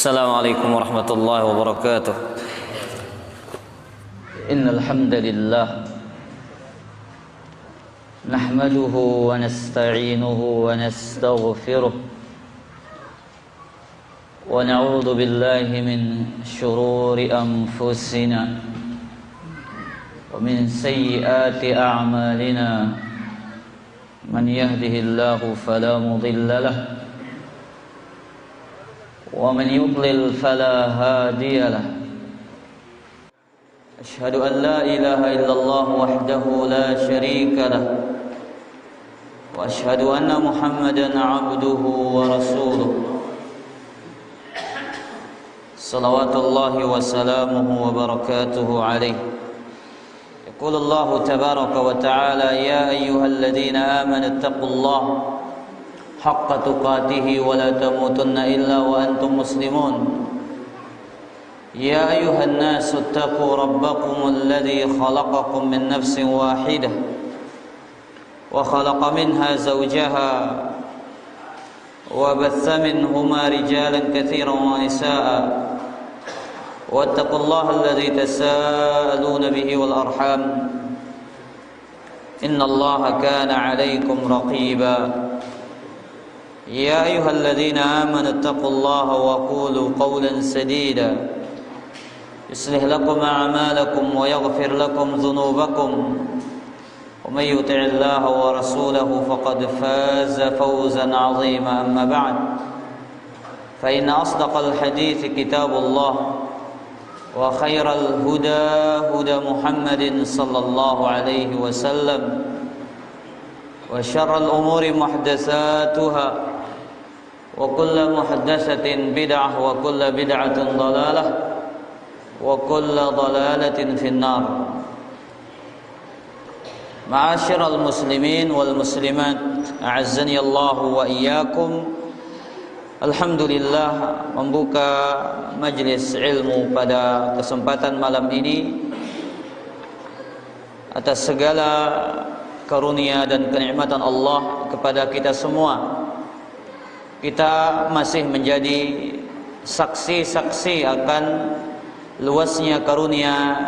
Assalamualaikum warahmatullahi wabarakatuh. Innal hamdalillah nahmaduhu wa nasta'inuhu wa nastaghfiruh wa na'udzu billahi min shururi anfusina wa min sayyiati a'malina. Man yahdihillahu fala mudilla lahu ومن يضلل فلا هادي له. أشهد أن لا إله إلا الله وحده لا شريك له وأشهد أن محمدا عبده ورسوله صلوات الله وسلامه وبركاته عليه. يقول الله تبارك وتعالى: يا أيها الذين آمنوا اتقوا الله حق تقاته ولا تموتن إلا وأنتم مسلمون. يا أيها الناس اتقوا ربكم الذي خلقكم من نفس واحدة وخلق منها زوجها وبث منهما رجالا كثيرا ونساء واتقوا الله الذي تساءلون به والأرحام إن الله كان عليكم رقيبا. يا أيها الذين آمنوا اتقوا الله وقولوا قولا سديدا يصلح لكم أعمالكم ويغفر لكم ذنوبكم ومن يطع الله ورسوله فقد فاز فوزا عظيما. أما بعد فإن أصدق الحديث كتاب الله وخير الهدى هدى محمد صلى الله عليه وسلم وشر الأمور محدثاتها وكل محدثة بدعة وكل بدعة ضلالة وكل ضلالة في النار. معاشر المسلمين والمسلمات أعزني الله وإياكم. Alhamdulillah, membuka majlis ilmu pada kesempatan malam ini atas segala karunia dan kenikmatan Allah kepada kita semua. Kita masih menjadi saksi-saksi akan luasnya karunia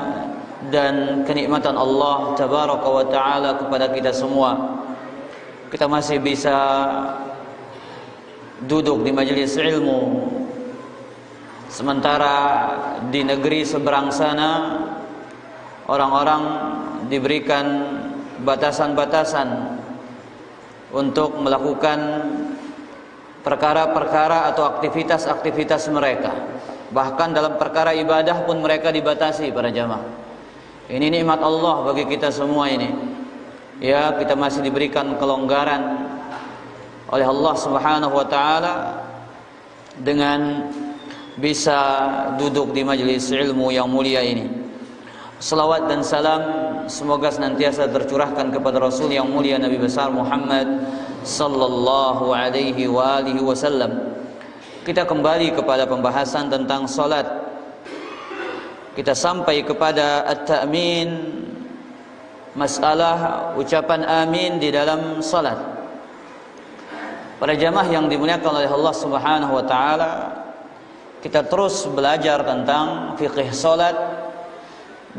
dan kenikmatan Allah Tabaraka wa Ta'ala kepada kita semua. Kita masih bisa duduk di majelis ilmu, sementara di negeri seberang sana orang-orang diberikan batasan-batasan untuk melakukan perkara-perkara atau aktivitas-aktivitas mereka. Bahkan dalam perkara ibadah pun mereka dibatasi, para jamaah. Ini nikmat Allah bagi kita semua ini. Ya, kita masih diberikan kelonggaran oleh Allah Subhanahu wa taala dengan bisa duduk di majelis ilmu yang mulia ini. Salawat dan salam semoga senantiasa tercurahkan kepada Rasul yang mulia Nabi besar Muhammad sallallahu alaihi wa alihi wasallam. Kita kembali kepada pembahasan tentang salat. Kita sampai kepada at-ta'min, masalah ucapan amin di dalam salat. Para jamaah yang dimuliakan oleh Allah Subhanahu wa taala, kita terus belajar tentang fikih salat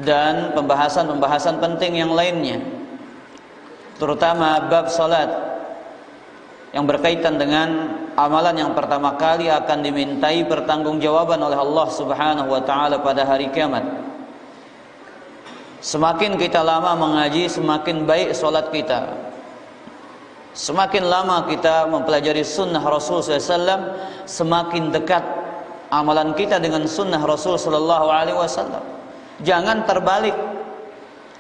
dan pembahasan-pembahasan penting yang lainnya, terutama bab salat yang berkaitan dengan amalan yang pertama kali akan dimintai pertanggungjawaban oleh Allah Subhanahu wa taala pada hari kiamat. Semakin kita lama mengaji, semakin baik salat kita. Semakin lama kita mempelajari sunnah Rasul SAW, semakin dekat amalan kita dengan sunnah Rasul sallallahu alaihi wasallam. Jangan terbalik.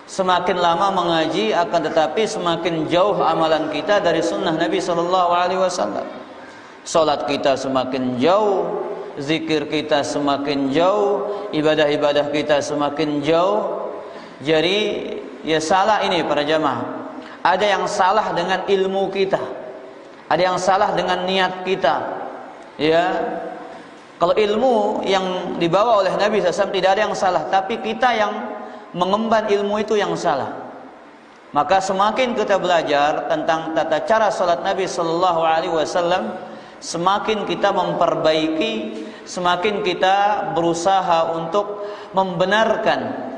Semakin lama mengaji akan tetapi semakin jauh amalan kita dari sunnah Nabi sallallahu alaihi wasallam. Salat kita semakin jauh, zikir kita semakin jauh, ibadah-ibadah kita semakin jauh. Jadi ya salah ini para jamaah. Ada yang salah dengan ilmu kita, ada yang salah dengan niat kita. Ya, kalau ilmu yang dibawa oleh Nabi SAW tidak ada yang salah, tapi kita yang mengemban ilmu itu yang salah. Maka semakin kita belajar tentang tata cara salat Nabi sallallahu alaihi wasallam, semakin kita memperbaiki semakin kita berusaha untuk membenarkan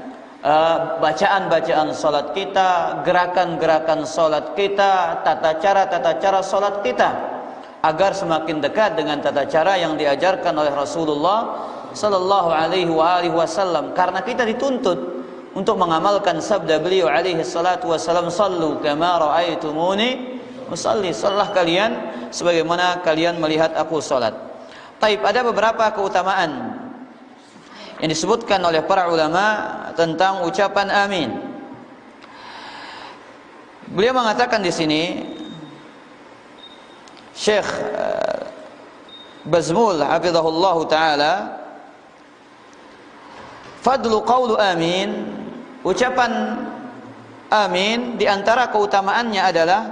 bacaan-bacaan salat kita, gerakan-gerakan salat kita, tata cara salat kita, agar semakin dekat dengan tata cara yang diajarkan oleh Rasulullah sallallahu alaihi wasallam. Karena kita dituntut untuk mengamalkan sabda beliau alaihi salatu wasallam, sallu kama raaitumuni usalli, salatlah kalian sebagaimana kalian melihat aku salat. Taib, ada beberapa keutamaan yang disebutkan oleh para ulama tentang ucapan amin. Beliau mengatakan di sini, Syekh Bazmul hafizahullah taala, fadlu qawlu amin, ucapan amin di antara keutamaannya adalah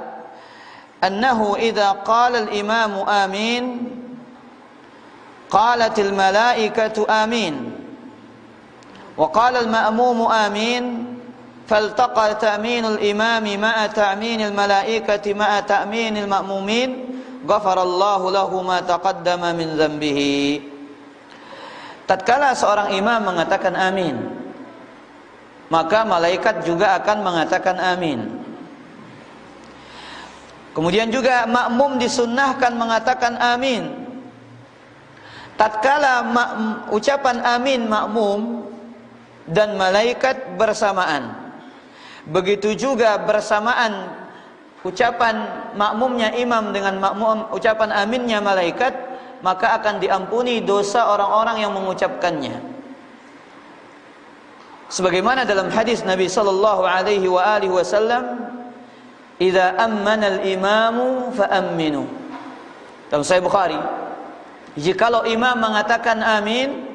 annahu idza qala al-imamu amin qalatil malaikatu amin wa qala al-ma'mumu amin faltaqa ta'minul imami ma'a ta'minil malaikati ma'a ta'minil ma'mumin ghafarallahu lahu ma taqaddama min dhanbihi. Tatkala seorang imam mengatakan amin, maka malaikat juga akan mengatakan amin. Kemudian juga makmum disunnahkan mengatakan amin. Tatkala ucapan amin makmum dan malaikat bersamaan, begitu juga bersamaan ucapan makmumnya imam dengan makmum ucapan aminnya malaikat, maka akan diampuni dosa orang-orang yang mengucapkannya. Sebagaimana dalam hadis Nabi sallallahu alaihi wasallam, "Idza ammana al-imamu fa amminu." Dalam Sahih Bukhari, jikalau imam mengatakan amin,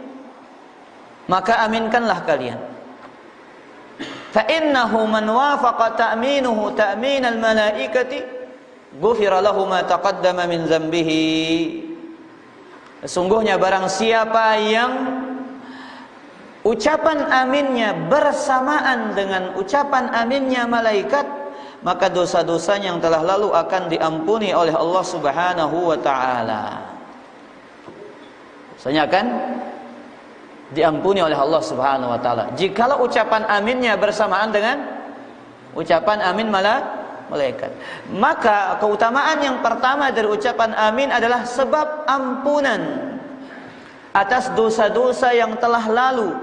maka aminkanlah kalian. Fa innahu man wafaqa ta'minuhu ta'min al-malaikati ghufira lahu ma taqaddama min dzambihi. Sesungguhnya barang siapa yang ucapan aminnya bersamaan dengan ucapan aminnya malaikat, maka dosa-dosanya yang telah lalu akan diampuni oleh Allah Subhanahu wa taala. Dosanya akan diampuni oleh Allah Subhanahu wa taala jikalau ucapan aminnya bersamaan dengan ucapan amin malaikat. Maka keutamaan yang pertama dari ucapan amin adalah sebab ampunan atas dosa-dosa yang telah lalu,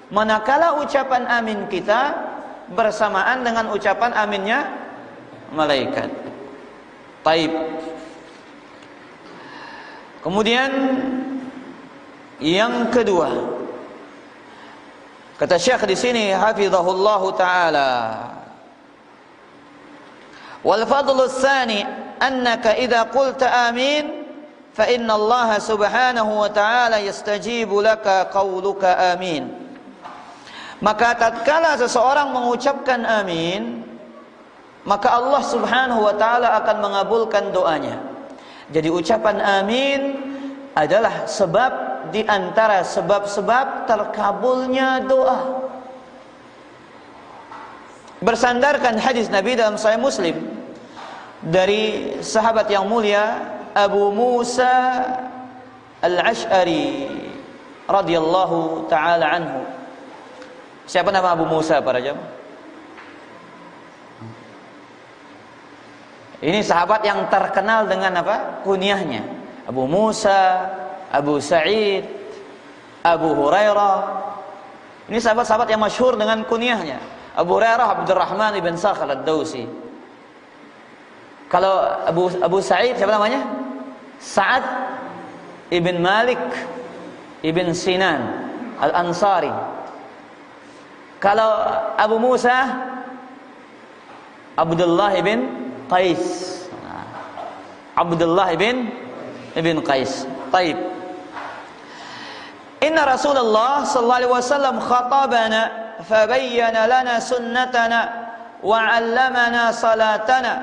manakala ucapan amin kita bersamaan dengan ucapan aminnya malaikat. Taib. Kemudian yang kedua, kata Syekh di sini hafizahullah taala, wal fadlu tsani annaka idza qulta amin fa inna Allah subhanahu wa ta'ala yastajibu laka qauluka amin. Maka tatkala seseorang mengucapkan amin, maka Allah Subhanahu wa taala akan mengabulkan doanya. Jadi ucapan amin adalah sebab di antara sebab-sebab terkabulnya doa. Bersandarkan hadis Nabi dalam Sahih Muslim dari sahabat yang mulia Abu Musa Al-Ash'ari radhiyallahu taala anhu. Siapa nama Abu Musa para jamaah? Ini sahabat yang terkenal dengan apa? Kunyahnya. Abu Musa, Abu Sa'id, Abu Hurairah. Ini sahabat-sahabat yang masyhur dengan kunyahnya. Abu Hurairah Abdurrahman ibn Sakhar ad-Dawsi. Kalau Abu Sa'id siapa namanya? Sa'ad ibn Malik ibn Sinan Al-Ansari. Kalau Abu Musa Abdullah ibn Qais. Abdullah ibn Qais. Taib. Inna Rasulullah sallallahu alaihi wasallam khatabana fabayyana lana sunnatana wa 'allamana salatana.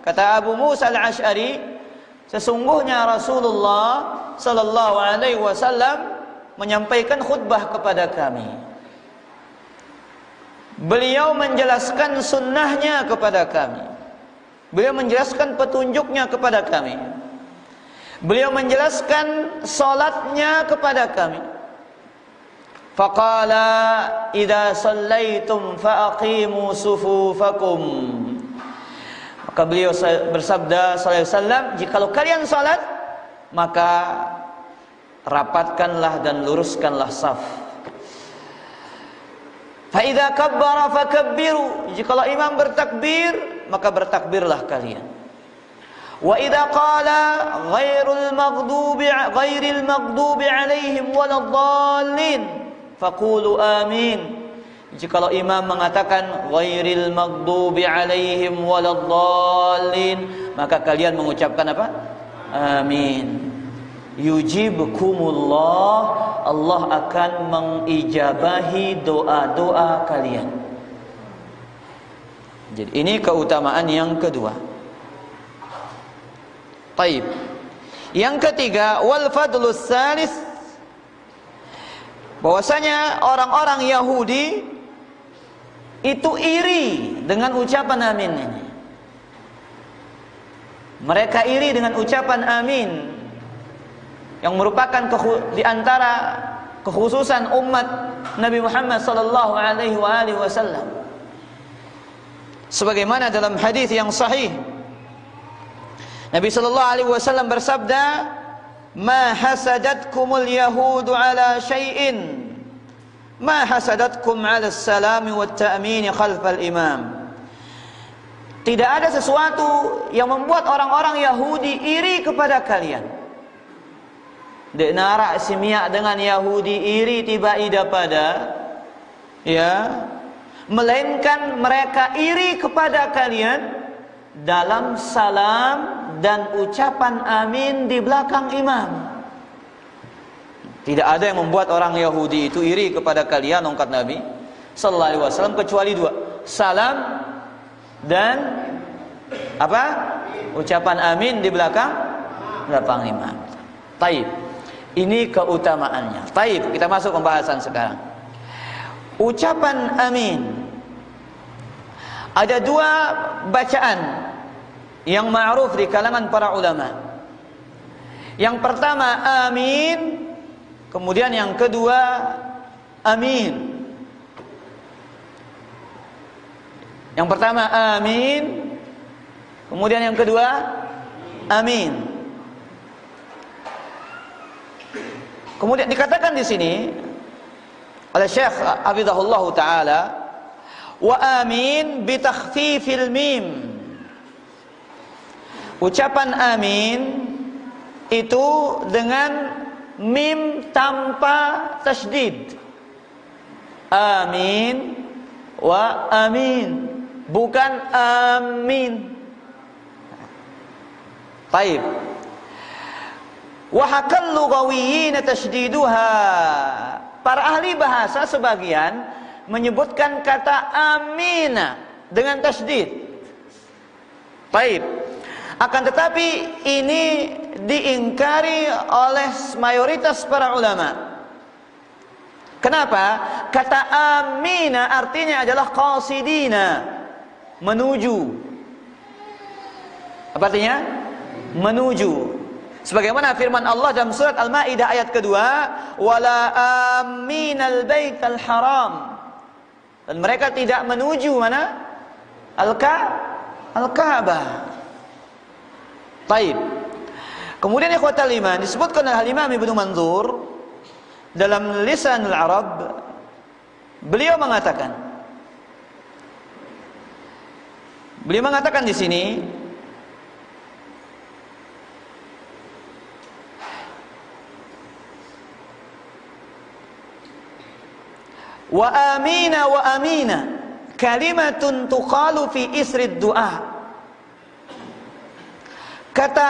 Kata Abu Musa Al-Ash'ari, sesungguhnya Rasulullah sallallahu alaihi wasallam menyampaikan khutbah kepada kami. Beliau menjelaskan sunnahnya kepada kami. Beliau menjelaskan petunjuknya kepada kami. Beliau menjelaskan salatnya kepada kami. Faqala idza shallaitum faqimu sufufakum. Maka beliau bersabda sallallahu alaihi wasallam, jikalau kalian salat, maka rapatkanlah dan luruskanlah saf. Fa idza kabbara fakabbiru. Jikalau imam bertakbir, maka bertakbirlah kalian. Wa idza qala ghairil maghdubi alaihim waladdallin faqulu amin. Jikalau imam mengatakan ghairil maghdubi alaihim waladdallin, maka kalian mengucapkan apa? Amin. Yujibukumullah, Allah akan mengijabahi doa-doa kalian. Jadi ini keutamaan yang kedua. Baik. Yang ketiga, wal fadlus salis, bahwasanya orang-orang Yahudi itu iri dengan ucapan amin ini. Mereka iri dengan ucapan amin, yang merupakan di antara kekhususan umat Nabi Muhammad sallallahu alaihi wasallam. Sebagaimana dalam hadis yang sahih, Nabi sallallahu alaihi wasallam bersabda, "Ma hasadatkumul yahudu ala syai'in ma hasadatkum 'ala as-salami wat ta'min khalfal imam." Tidak ada sesuatu yang membuat orang-orang Yahudi iri kepada kalian. Dek narak simia dengan Yahudi iri tiba ida pada, ya, melainkan mereka iri kepada kalian dalam salam dan ucapan amin di belakang imam. Tidak ada yang membuat orang Yahudi itu iri kepada kalian, ungkap Nabi sallallahu alaihi wasallam, kecuali dua: salam dan apa? Ucapan amin di belakang imam. Taib. Ini keutamaannya. Taib, kita masuk pembahasan sekarang. Ucapan amin. Ada dua bacaan yang ma'ruf di kalangan para ulama. Yang pertama amin, kemudian yang kedua amin. Yang pertama amin, kemudian yang kedua amin. Kemudian dikatakan di sini oleh Syekh Hafizahullah taala, wa amin bi takhfifil mim. Ucapan amin itu dengan mim tanpa tasydid. Amin wa amin, bukan amin. Baik. Wa hakal lughawiyyin tashdiduha. Para ahli bahasa sebagian menyebutkan kata amina dengan tasydid. Baik. Akan tetapi ini diingkari oleh mayoritas para ulama. Kenapa? Kata amina artinya adalah qasidina, menuju. Apa artinya? Menuju. Sebagaimana firman Allah dalam surat Al-Maidah ayat kedua, wala aminal baital haram. Dan mereka tidak menuju mana? Al-Ka'bah. Baik. Kemudian ikhwatal iman, disebutkan oleh Imam Ibnu Manzur dalam Lisanul Arab, beliau mengatakan di sini, wa amina kalimatun tuqalu fi isri du'a. Kata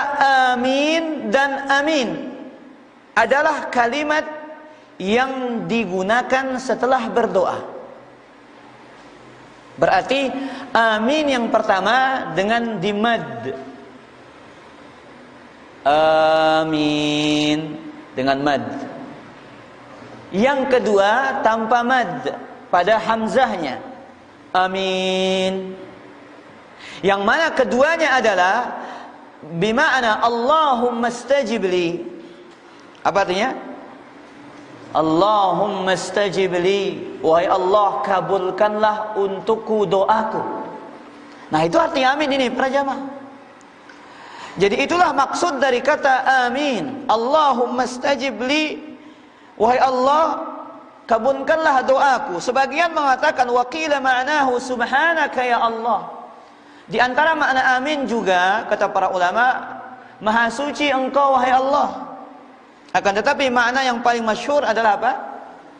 amin dan amin adalah kalimat yang digunakan setelah berdoa. Berarti amin yang pertama dengan dimad, amin dengan mad. Yang kedua tanpa mad pada hamzahnya, amin. Yang mana keduanya adalah bima'na Allahumma stajib li. Apa artinya? Allahumma stajib li, wahai Allah kabulkanlah untukku doaku. Nah, itu arti amin ini para jamaah. Jadi itulah maksud dari kata amin. Allahumma stajib li, wahai Allah kabulkanlah doaku. Sebagian mengatakan waqila ma'nahu subhanaka ya Allah. Di antara makna amin juga kata para ulama, maha suci engkau wahai Allah. Akan tetapi makna yang paling masyhur adalah apa?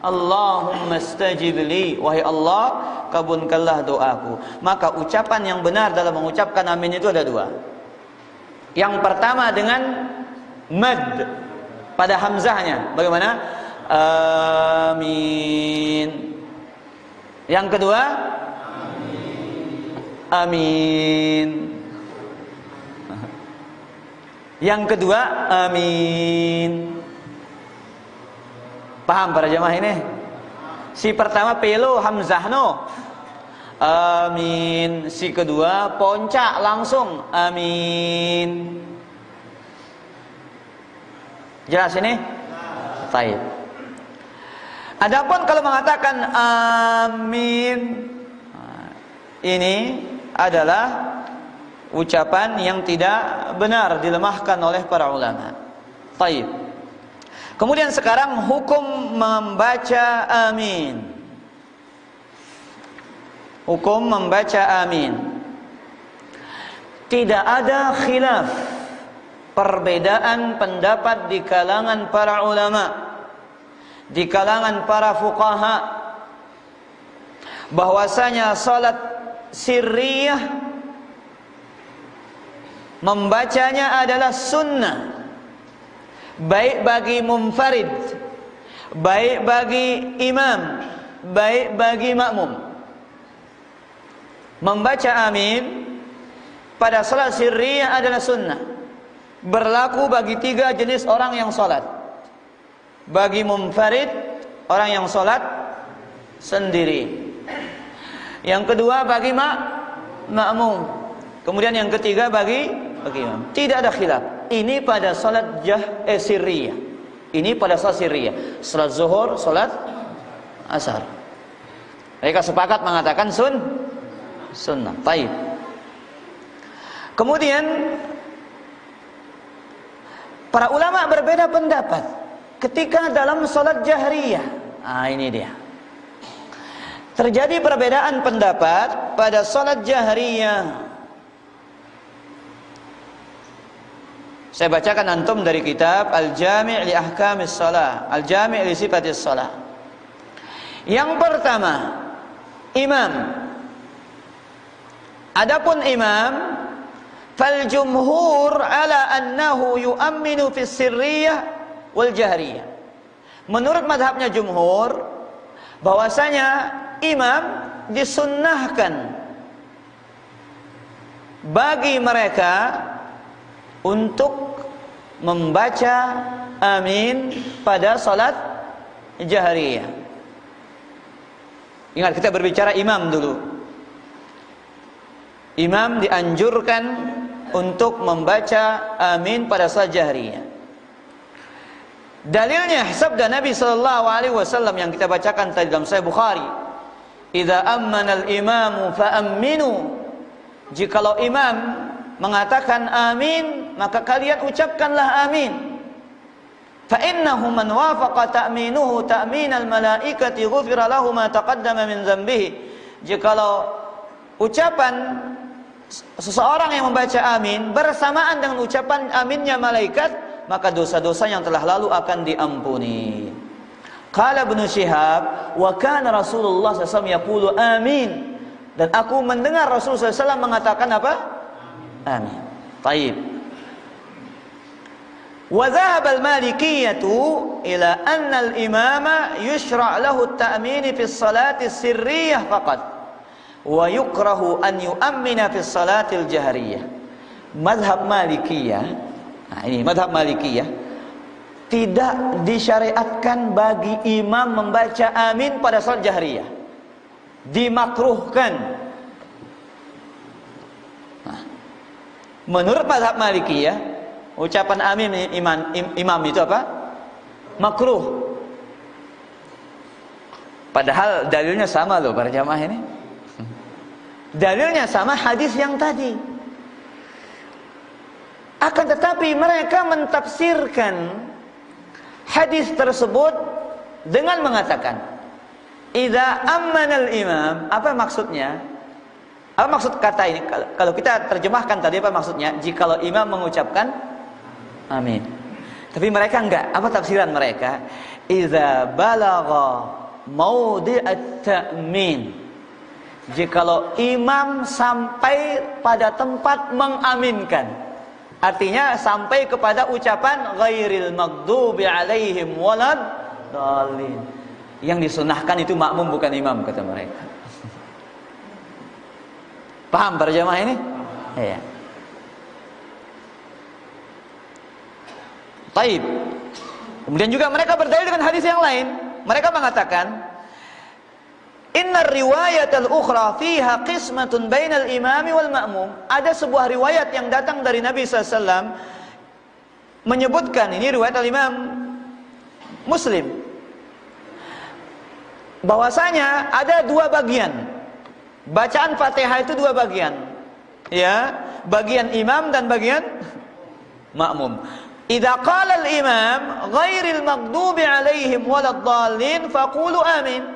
Allahumma stajib li, wahai Allah kabulkanlah doaku. Maka ucapan yang benar dalam mengucapkan amin itu ada dua. Yang pertama dengan mad pada hamzahnya. Bagaimana? Amin. Yang kedua amin. Yang kedua amin. Paham para jemaah ini? Si pertama pelo hamzah no. Amin. Si kedua poncak langsung amin. Jelas ini? Baik. Adapun kalau mengatakan amin, ini adalah ucapan yang tidak benar, dilemahkan oleh para ulama. Baik. Kemudian sekarang hukum membaca amin. Hukum membaca amin. Tidak ada khilaf, perbedaan pendapat di kalangan para ulama, di kalangan para fuqaha, bahwasanya salat sirriyah membacanya adalah sunnah, baik bagi munfarid, baik bagi imam, baik bagi makmum. Membaca amin pada salat sirriyah adalah sunnah, berlaku bagi tiga jenis orang yang salat. Bagi munfarid, orang yang salat sendiri. Yang kedua bagi makmum. Kemudian yang ketiga bagi imam. Tidak ada khilaf. Ini pada salat sirriyah. Ini pada salat sirriyah. Salat zuhur, salat asar. Mereka sepakat mengatakan sunnah. Baik. Kemudian para ulama berbeda pendapat ketika dalam salat jahriyah. Ini dia. Terjadi perbedaan pendapat pada salat jahriyah. Saya bacakan antum dari kitab Al-Jami' li Ahkamis Shalah, Al-Jami' li Sifatis Shalah. Yang pertama, imam. Adapun imam, fal jumhur ala annahu yu'amminu fis sirriyah wal jahriyah. Menurut madhabnya jumhur, bahwasanya imam disunnahkan bagi mereka untuk membaca amin pada salat jahriyah. Ingat, kita berbicara imam dulu. Imam dianjurkan untuk membaca amin pada salat jahriyah. Dalilnya sabda Nabi sallallahu alaihi wasallam yang kita bacakan tadi dalam Sahih Bukhari, "Idza ammana al-imamu fa amminu." Jikalau imam mengatakan amin, maka kalian ucapkanlah amin. Fa innahu man wafaqa ta'minuhu ta'minal malaikati ghufira lahu ma taqaddama min dzambihi. Jikalau ucapan seseorang yang membaca amin bersamaan dengan ucapan aminnya malaikat, maka dosa-dosa yang telah lalu akan diampuni. Qala Ibnu Syihab, wa kana Rasulullah sallallahu alaihi wasallam yaqulu amin. Dan aku mendengar Rasulullah SAW mengatakan apa? Amin. Baik. Wa dhahaba al-Malikiyyatu ila anna al-imama yushra' lahu at-ta'min fi as-salati as-sirriyah faqat wa yukrahu an yu'ammina fi as-salati al-jahriyah. Mazhab Malikiyah. Nah, ini mazhab Malikiyah, tidak disyariatkan bagi imam membaca amin pada salat jahriyah. Dimakruhkan. Menurut mazhab Malikiyah, ucapan amin imam itu apa? Makruh. Padahal dalilnya sama loh para jamaah ini. Dalilnya sama hadis yang tadi. Akan tetapi mereka mentafsirkan hadis tersebut dengan mengatakan, idza ammanal imam, apa maksudnya? Apa maksud kata ini? Kalau kita terjemahkan tadi apa maksudnya? Jikalau imam mengucapkan amin. Tapi mereka enggak. Apa tafsiran mereka? Idza balagha maudhi'at ta'min. Jikalau imam sampai pada tempat mengaminkan. Artinya sampai kepada ucapan ghairil maghdubi alaihim waladdallin. Yang disunahkan itu makmum bukan imam, kata mereka. Paham para jamaah ini? Iya. Taib. Kemudian juga mereka berdalil dengan hadis yang lain. Mereka mengatakan, inna riwayat al-ukhra fiha qismatun bainal imami wal ma'mum. Ada sebuah riwayat yang datang dari Nabi SAW menyebutkan, ini riwayat al-Imam Muslim, bahwasanya ada dua bagian. Bacaan Fatihah itu dua bagian. Ya, bagian imam dan bagian makmum. Idza qala al-imam ghairil maghdubi alaihim waladdallin faqulu amin.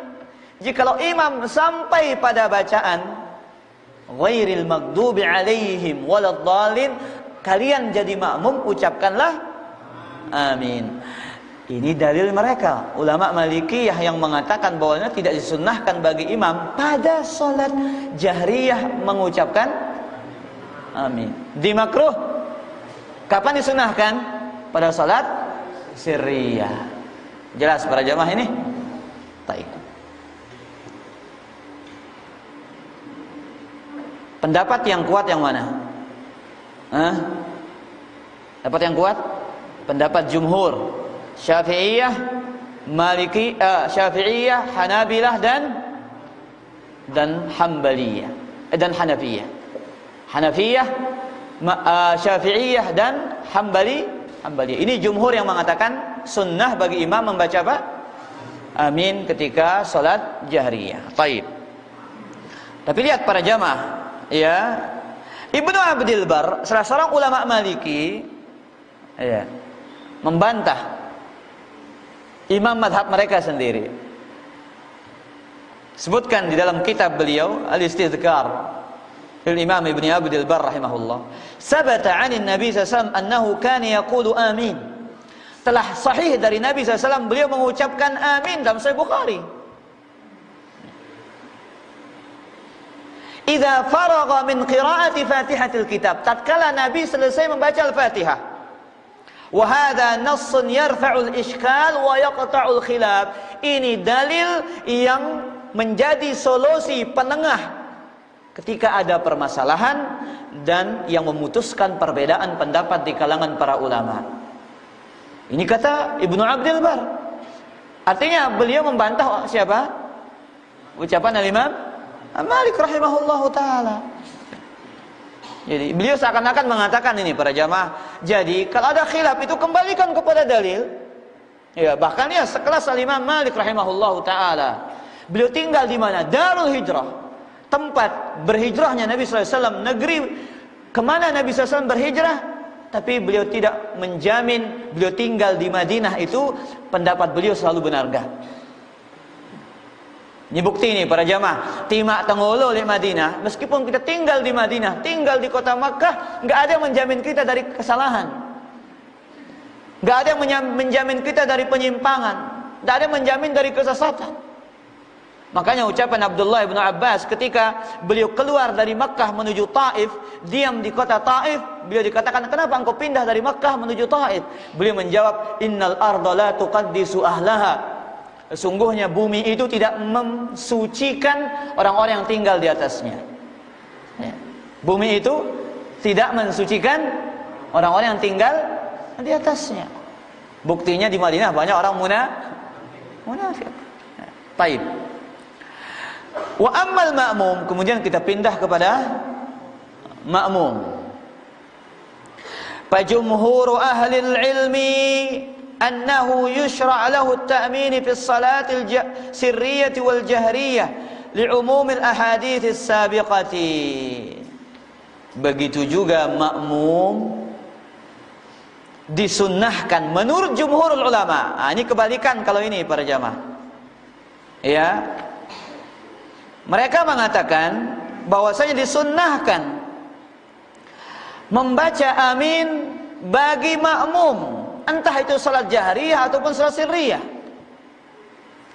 Jikalau imam sampai pada bacaan ghairil maghdubi alaihim waladdallin, kalian jadi makmum ucapkanlah amin. Ini dalil mereka, ulama Malikiyah, yang mengatakan bahwa tidak disunnahkan bagi imam pada salat jahriyah mengucapkan amin. Dimakruh. Kapan disunahkan? Pada salat sirriyah. Jelas para jamaah ini? Baik. Pendapat yang kuat yang mana? Pendapat yang kuat? Pendapat jumhur, Syafi'iyah, Syafi'iyah, Hanabilah dan Hanbaliyah dan Hanafiyah. Hanafiyah, Syafi'iyah dan Hanbaliyah. Ini jumhur yang mengatakan sunnah bagi imam membaca apa? Amin ketika salat jahriyah. Baik. Tapi lihat para jamaah, ya, Ibnu Abdul Bar, salah seorang ulama Maliki, ya, membantah imam madhab mereka sendiri. Sebutkan di dalam kitab beliau Al-Istidhkar Imam Ibnu Abdul Bar rahimahullah, sabata 'anil Nabi sallallahu alaihi wasallam annahu kana yaqulu amin. Telah sahih dari Nabi sallallahu alaihi wasallam beliau mengucapkan amin dalam Sahih Bukhari. Idza faragha min qira'ati Fatihatil kitab, tatkala Nabi selesai membaca Al-Fatihah. Wa hadza nassun yarfa'ul iskal wa yaqta'ul khilaf. Ini dalil yang menjadi solusi penengah ketika ada permasalahan dan yang memutuskan perbedaan pendapat di kalangan para ulama. Ini kata Ibnu Abdul Bar. Artinya beliau membantah siapa? Ucapan Al-Imam Malik rahimahullahu taala. Jadi beliau seakan-akan mengatakan ini para jamaah. Jadi kalau ada khilaf itu kembalikan kepada dalil. Ya, bahkan ya sekelas Imam Malik rahimahullahu taala. Beliau tinggal di mana? Darul Hijrah. Tempat berhijrahnya Nabi sallallahu alaihi wasallam, negeri kemana Nabi sallallahu alaihi wasallam berhijrah. Tapi beliau tidak menjamin beliau tinggal di Madinah itu pendapat beliau selalu benar enggak. Ini bukti ini para jamaah, timak tengolo di Madinah, meskipun kita tinggal di Madinah, tinggal di kota Makkah, enggak ada yang menjamin kita dari kesalahan. Enggak ada yang menjamin kita dari penyimpangan, enggak ada yang menjamin dari kesesatan. Makanya ucapan Abdullah bin Abbas ketika beliau keluar dari Makkah menuju Taif, diam di kota Taif, beliau dikatakan, "Kenapa engkau pindah dari Makkah menuju Taif?" Beliau menjawab, "Innal arda la tuqaddisu ahlaha." Sesungguhnya bumi itu tidak mensucikan orang-orang yang tinggal di atasnya. Ya. Bumi itu tidak mensucikan orang-orang yang tinggal di atasnya. Buktinya di Madinah banyak orang munafik. Baik. Wa ammal ma'mum, kemudian kita pindah kepada makmum. Fajumhuru ahli ilmi annahu yushra' lahu at-ta'min fi as-salati al-sirriyah wal jahriyah li'umum al-ahadits as-sabiqati. Begitu juga makmum disunnahkan menurut jumhurul ulama. Ini kebalikan kalau ini para jamaah. Ya. Mereka mengatakan bahwasanya disunnahkan membaca amin bagi makmum, entah itu salat jahriyah ataupun salat sirriyah.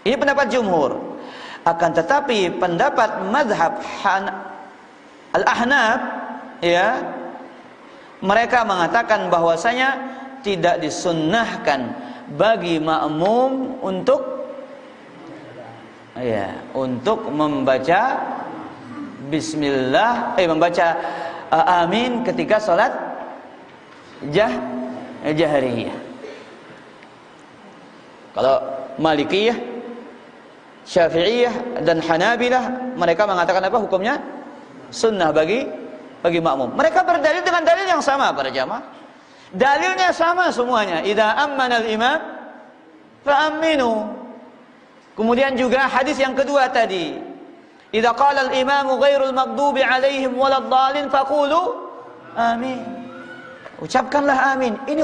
Ini pendapat jumhur. Akan tetapi pendapat mazhab al-Ahnaf, ya, mereka mengatakan bahwasanya tidak disunnahkan bagi makmum untuk membaca bismillah, membaca amin ketika salat jahriyah. Kalau Malikiyah, Syafi'iyah dan Hanabilah mereka mengatakan apa hukumnya? Sunnah bagi makmum. Mereka berdalil dengan dalil yang sama para jamaah. Dalilnya sama semuanya. Idza ammana al-imam fa aminu. Kemudian juga hadis yang kedua tadi. Idza qala al-imamu ghairul maghdubi 'alaihim waladdallin faqulu amin. Ucapkanlah amin. Ini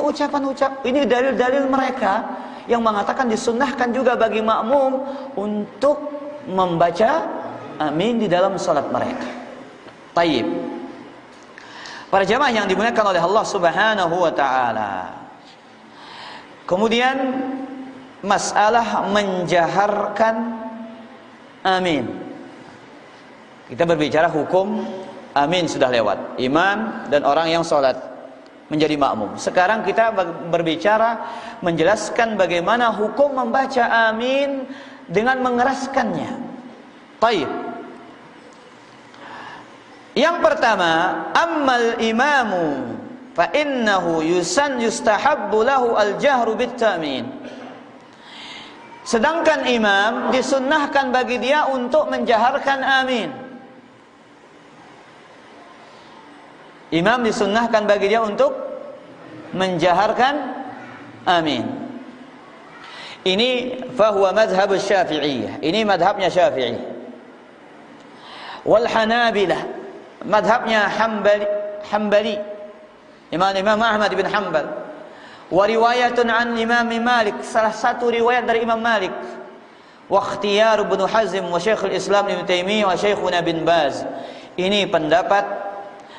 ini dalil-dalil mereka yang mengatakan disunnahkan juga bagi makmum untuk membaca amin di dalam salat mereka. Tayyib. Para jamaah yang dimuliakan oleh Allah Subhanahu wa taala. Kemudian masalah menjaharkan amin. Kita berbicara hukum amin sudah lewat. Imam dan orang yang salat menjadi makmum. Sekarang kita berbicara menjelaskan bagaimana hukum membaca amin dengan mengeraskannya. Baik. Yang pertama, ammal imamu fa innahu yustahabbu lahu al-jahru bit-ta'min. Sedangkan imam disunnahkan bagi dia untuk menjaharkan amin. Imam disunnahkan bagi dia untuk menjaharkan amin. Ini fahuwa madhhab Syafi'iyah. Ini madhabnya Syafi'i. Wal Hanabilah, madhabnya Hambali. Imam Ahmad bin Hanbal. Wa riwayatun an Imam Malik, salah satu riwayat dari Imam Malik. Wa ikhtiyar Ibnu Hazm wa Syekhul Islam Ibnu Taimiyah wa Syekhuna bin Baz. Ini pendapat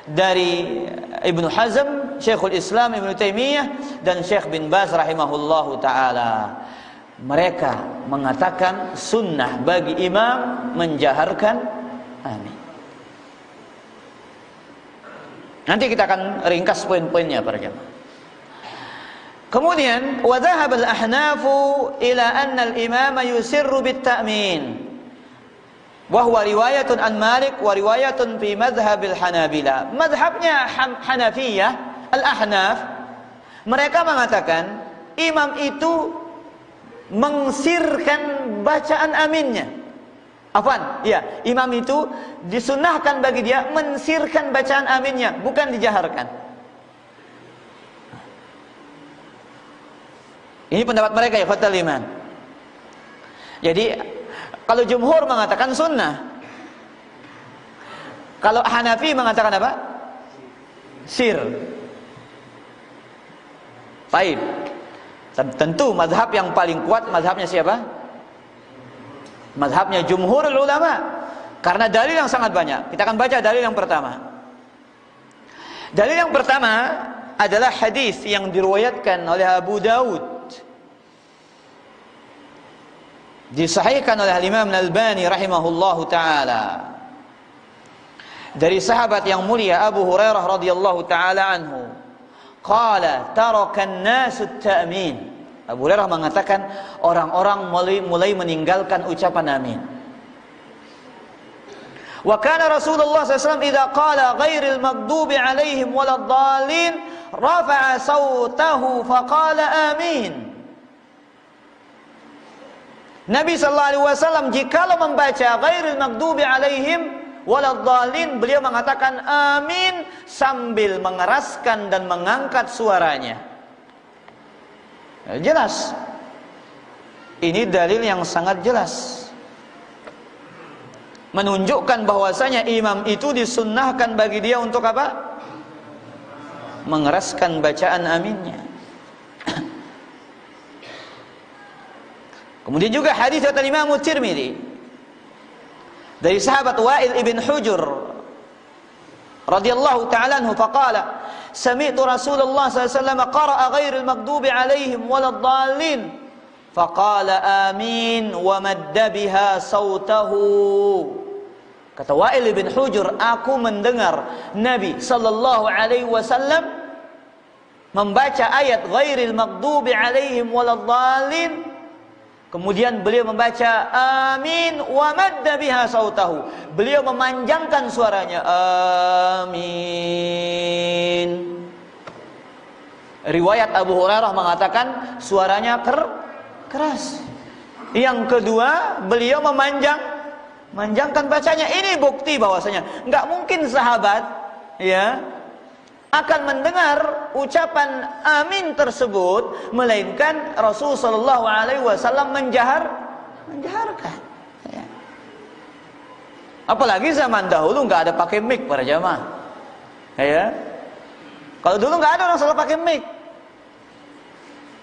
dari Ibnu Hazm, Syekhul Islam Ibnu Taimiyah dan Syekh bin Baz rahimahullahu taala. Mereka mengatakan sunnah bagi imam menjaharkan amin. Nanti kita akan ringkas poin-poinnya para jemaah. Kemudian wa dhahaba al-ahnafu ila anna al-imama yusirru bit-ta'min. Wa huwa riwayatun an Malik wa riwayatun fi madhhabil Hanabila. Madhabnya Hanafiyah, al-Ahnaf, mereka mengatakan imam itu mengsirkan bacaan aminnya. Afwan, ya, imam itu disunnahkan bagi dia mensirkan bacaan aminnya, bukan dijaharkan. Ini pendapat mereka ya, fatal iman. Jadi kalau jumhur mengatakan sunnah, kalau Hanafi mengatakan apa? Sir. Baik. Tentu mazhab yang paling kuat mazhabnya siapa? Mazhabnya jumhurul ulama. Karena dalil yang sangat banyak. Kita akan baca dalil yang pertama. Dalil yang pertama adalah hadis yang diriwayatkan oleh Abu Daud, disahihkan oleh Imam Al-Albani rahimahullahu taala, dari sahabat yang mulia Abu Hurairah radhiyallahu taala anhu, qala taraka an-nasu at-ta'min. Abu Hurairah mengatakan orang-orang mulai meninggalkan ucapan amin. Wa kana Rasulullah SAW idza qala ghairil maghdubi alaihim waladdallin rafa'a sautahu faqala amin. Nabi sallallahu alaihi wasallam jikalau membaca ghairil maghdubi alaihim waladhdallin, beliau mengatakan amin sambil mengeraskan dan mengangkat suaranya. Jelas. Ini dalil yang sangat jelas, menunjukkan bahwasanya imam itu disunnahkan bagi dia untuk apa? Mengeraskan bacaan aminnya. Kemudian juga hadis dari Imam Tirmidzi dari sahabat Wa'il ibn Hujur radhiyallahu ta'ala anhu faqala sami'tu Rasulullah sallallahu alaihi wasallam qara'a ghairil maghdubi alaihim waladdallin faqala amin wa madda biha sautahu. Kata Wa'il ibn Hujur, aku mendengar Nabi sallallahu alaihi wasallam membaca ayat ghairil maghdubi alaihim waladdallin. Kemudian beliau membaca amin wa madda biha sautahu. Beliau memanjangkan suaranya amin. Riwayat Abu Hurairah mengatakan suaranya keras. Yang kedua, beliau memanjangkan bacanya. Ini bukti bahwasanya enggak mungkin sahabat akan mendengar ucapan amin tersebut melainkan Rasul sallallahu alaihi wasallam menjaharkan. Apalagi zaman dahulu nggak ada pakai mic para jamaah. Kalau dulu nggak ada orang selalu pakai mic.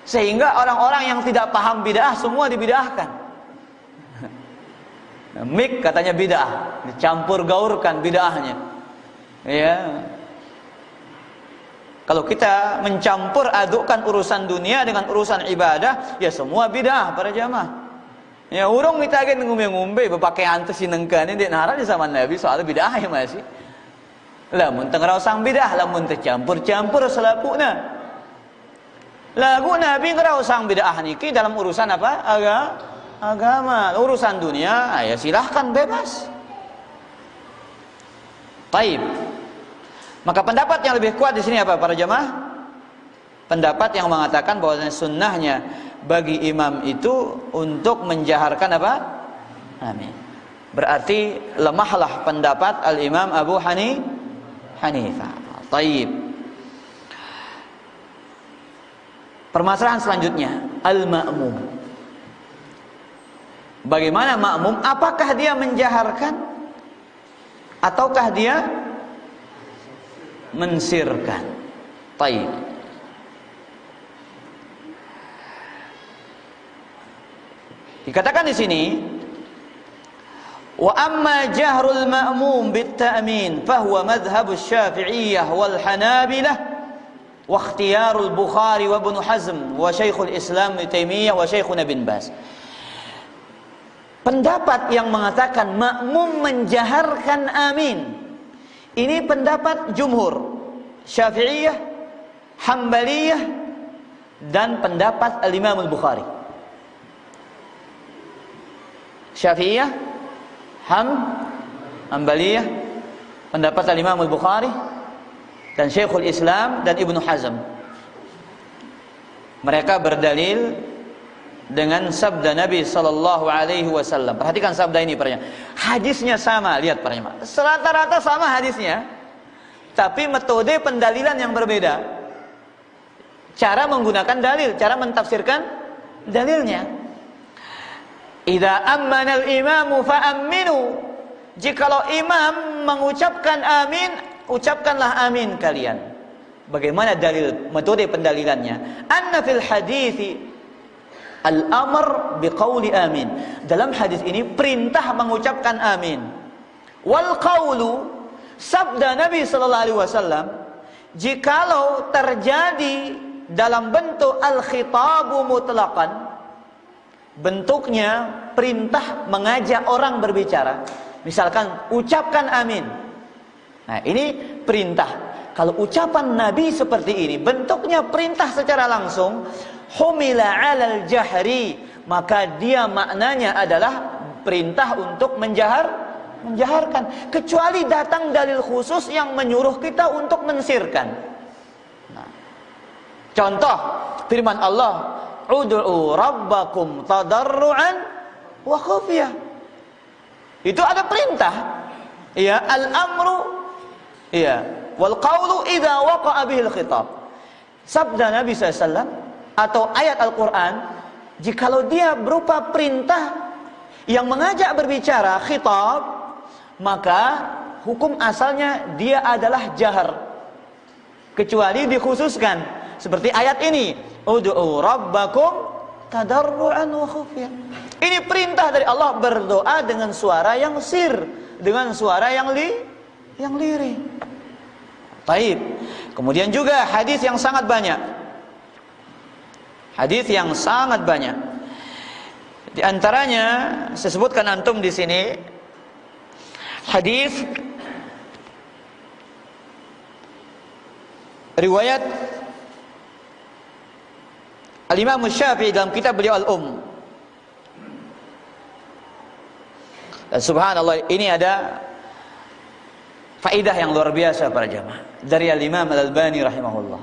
Sehingga orang-orang yang tidak paham bid'ah semua dibid'ahkan. Mic katanya bid'ah, dicampur gaurkan bid'ahnya. Kalau kita mencampur adukkan urusan dunia dengan urusan ibadah, ya semua bid'ah para jamaah. Ya urung kita agen ngumbe-ngumbe berpakaian teu sinengkeun di nara di zaman Nabi soal bid'ah ya masih. Lamun teu ngaraosang bid'ah, lamun teu campur-campur salapuna. Lagu Nabi ngaraosang bid'ah niki dalam urusan apa? Agama. Urusan dunia, ya silahkan bebas. Baik. Maka pendapat yang lebih kuat di sini apa para jamaah? Pendapat yang mengatakan bahwa sunnahnya bagi imam itu untuk menjaharkan apa? Amin. Berarti lemahlah pendapat al-Imam Abu Hanifah. Taib. Permasalahan selanjutnya, al-ma'mum. Bagaimana makmum? Apakah dia menjaharkan ataukah dia mensirkan? Taib. Dikatakan di sini, wa amma jahrul ma'mum bit ta'min fa huwa madhhab asy-Syafi'iyyah wal Hanabilah wa ikhtiyarul Bukhari wa Ibnu Hazm wa Syekhul Islam Ibnu Taimiyah wa Syekhuna bin Baz. Pendapat yang mengatakan makmum menjaharkan amin, ini pendapat jumhur Syafi'iyah, Hambaliyah, dan pendapat al-Imam al-Bukhari. Syafi'iyah, Hambaliyah, pendapat al-Imam al-Bukhari, dan Syekhul Islam dan Ibnu Hazm. Mereka berdalil dengan sabda Nabi sallallahu alaihi wasallam. Perhatikan sabda ini para jemaah. Hadisnya sama, lihat para jemaah. Rata-rata sama hadisnya, tapi metode pendalilan yang berbeda. Cara menggunakan dalil, cara mentafsirkan dalilnya. Idza ammana al-imamu fa'amminu. Jikalau imam mengucapkan amin, ucapkanlah amin kalian. Bagaimana dalil, metode pendalilannya? Anna fil hadithi al-amr biqauli amin. Dalam hadis ini perintah mengucapkan amin. Wal qaulu, sabda Nabi sallallahu alaihi wasallam, jikalau terjadi dalam bentuk al-khitabu mutlaqan, bentuknya perintah mengajak orang berbicara. Misalkan ucapkan amin. Nah, ini perintah. Kalau ucapan Nabi seperti ini, bentuknya perintah secara langsung, humila 'alal jahri, maka dia maknanya adalah perintah untuk menjaharkan, kecuali datang dalil khusus yang menyuruh kita untuk mensirkan. Nah, contoh firman Allah, ud'u rabbakum tadarruan wa khufyah. Itu ada perintah Ya, al-amru, ya, wal qawlu idza waqa'a bihil khitab. Sabda Nabi SAW atau ayat Al-Quran, jikalau dia berupa perintah yang mengajak berbicara, khitab, maka hukum asalnya dia adalah jahar, kecuali dikhususkan seperti ayat ini, ud'u rabbakum tadarruan wa khufyan. Ini perintah dari Allah, berdoa dengan suara yang sir, dengan suara yang lirih. Taib. Kemudian juga hadis yang sangat banyak. Hadis yang sangat banyak. Di antaranya saya sebutkan antum di sini hadis riwayat Al-Imam Syafi'i dalam kitab beliau Al-Um. Dan subhanallah, ini ada faedah yang luar biasa para jamaah dari Al-Imam Al-Albani rahimahullah.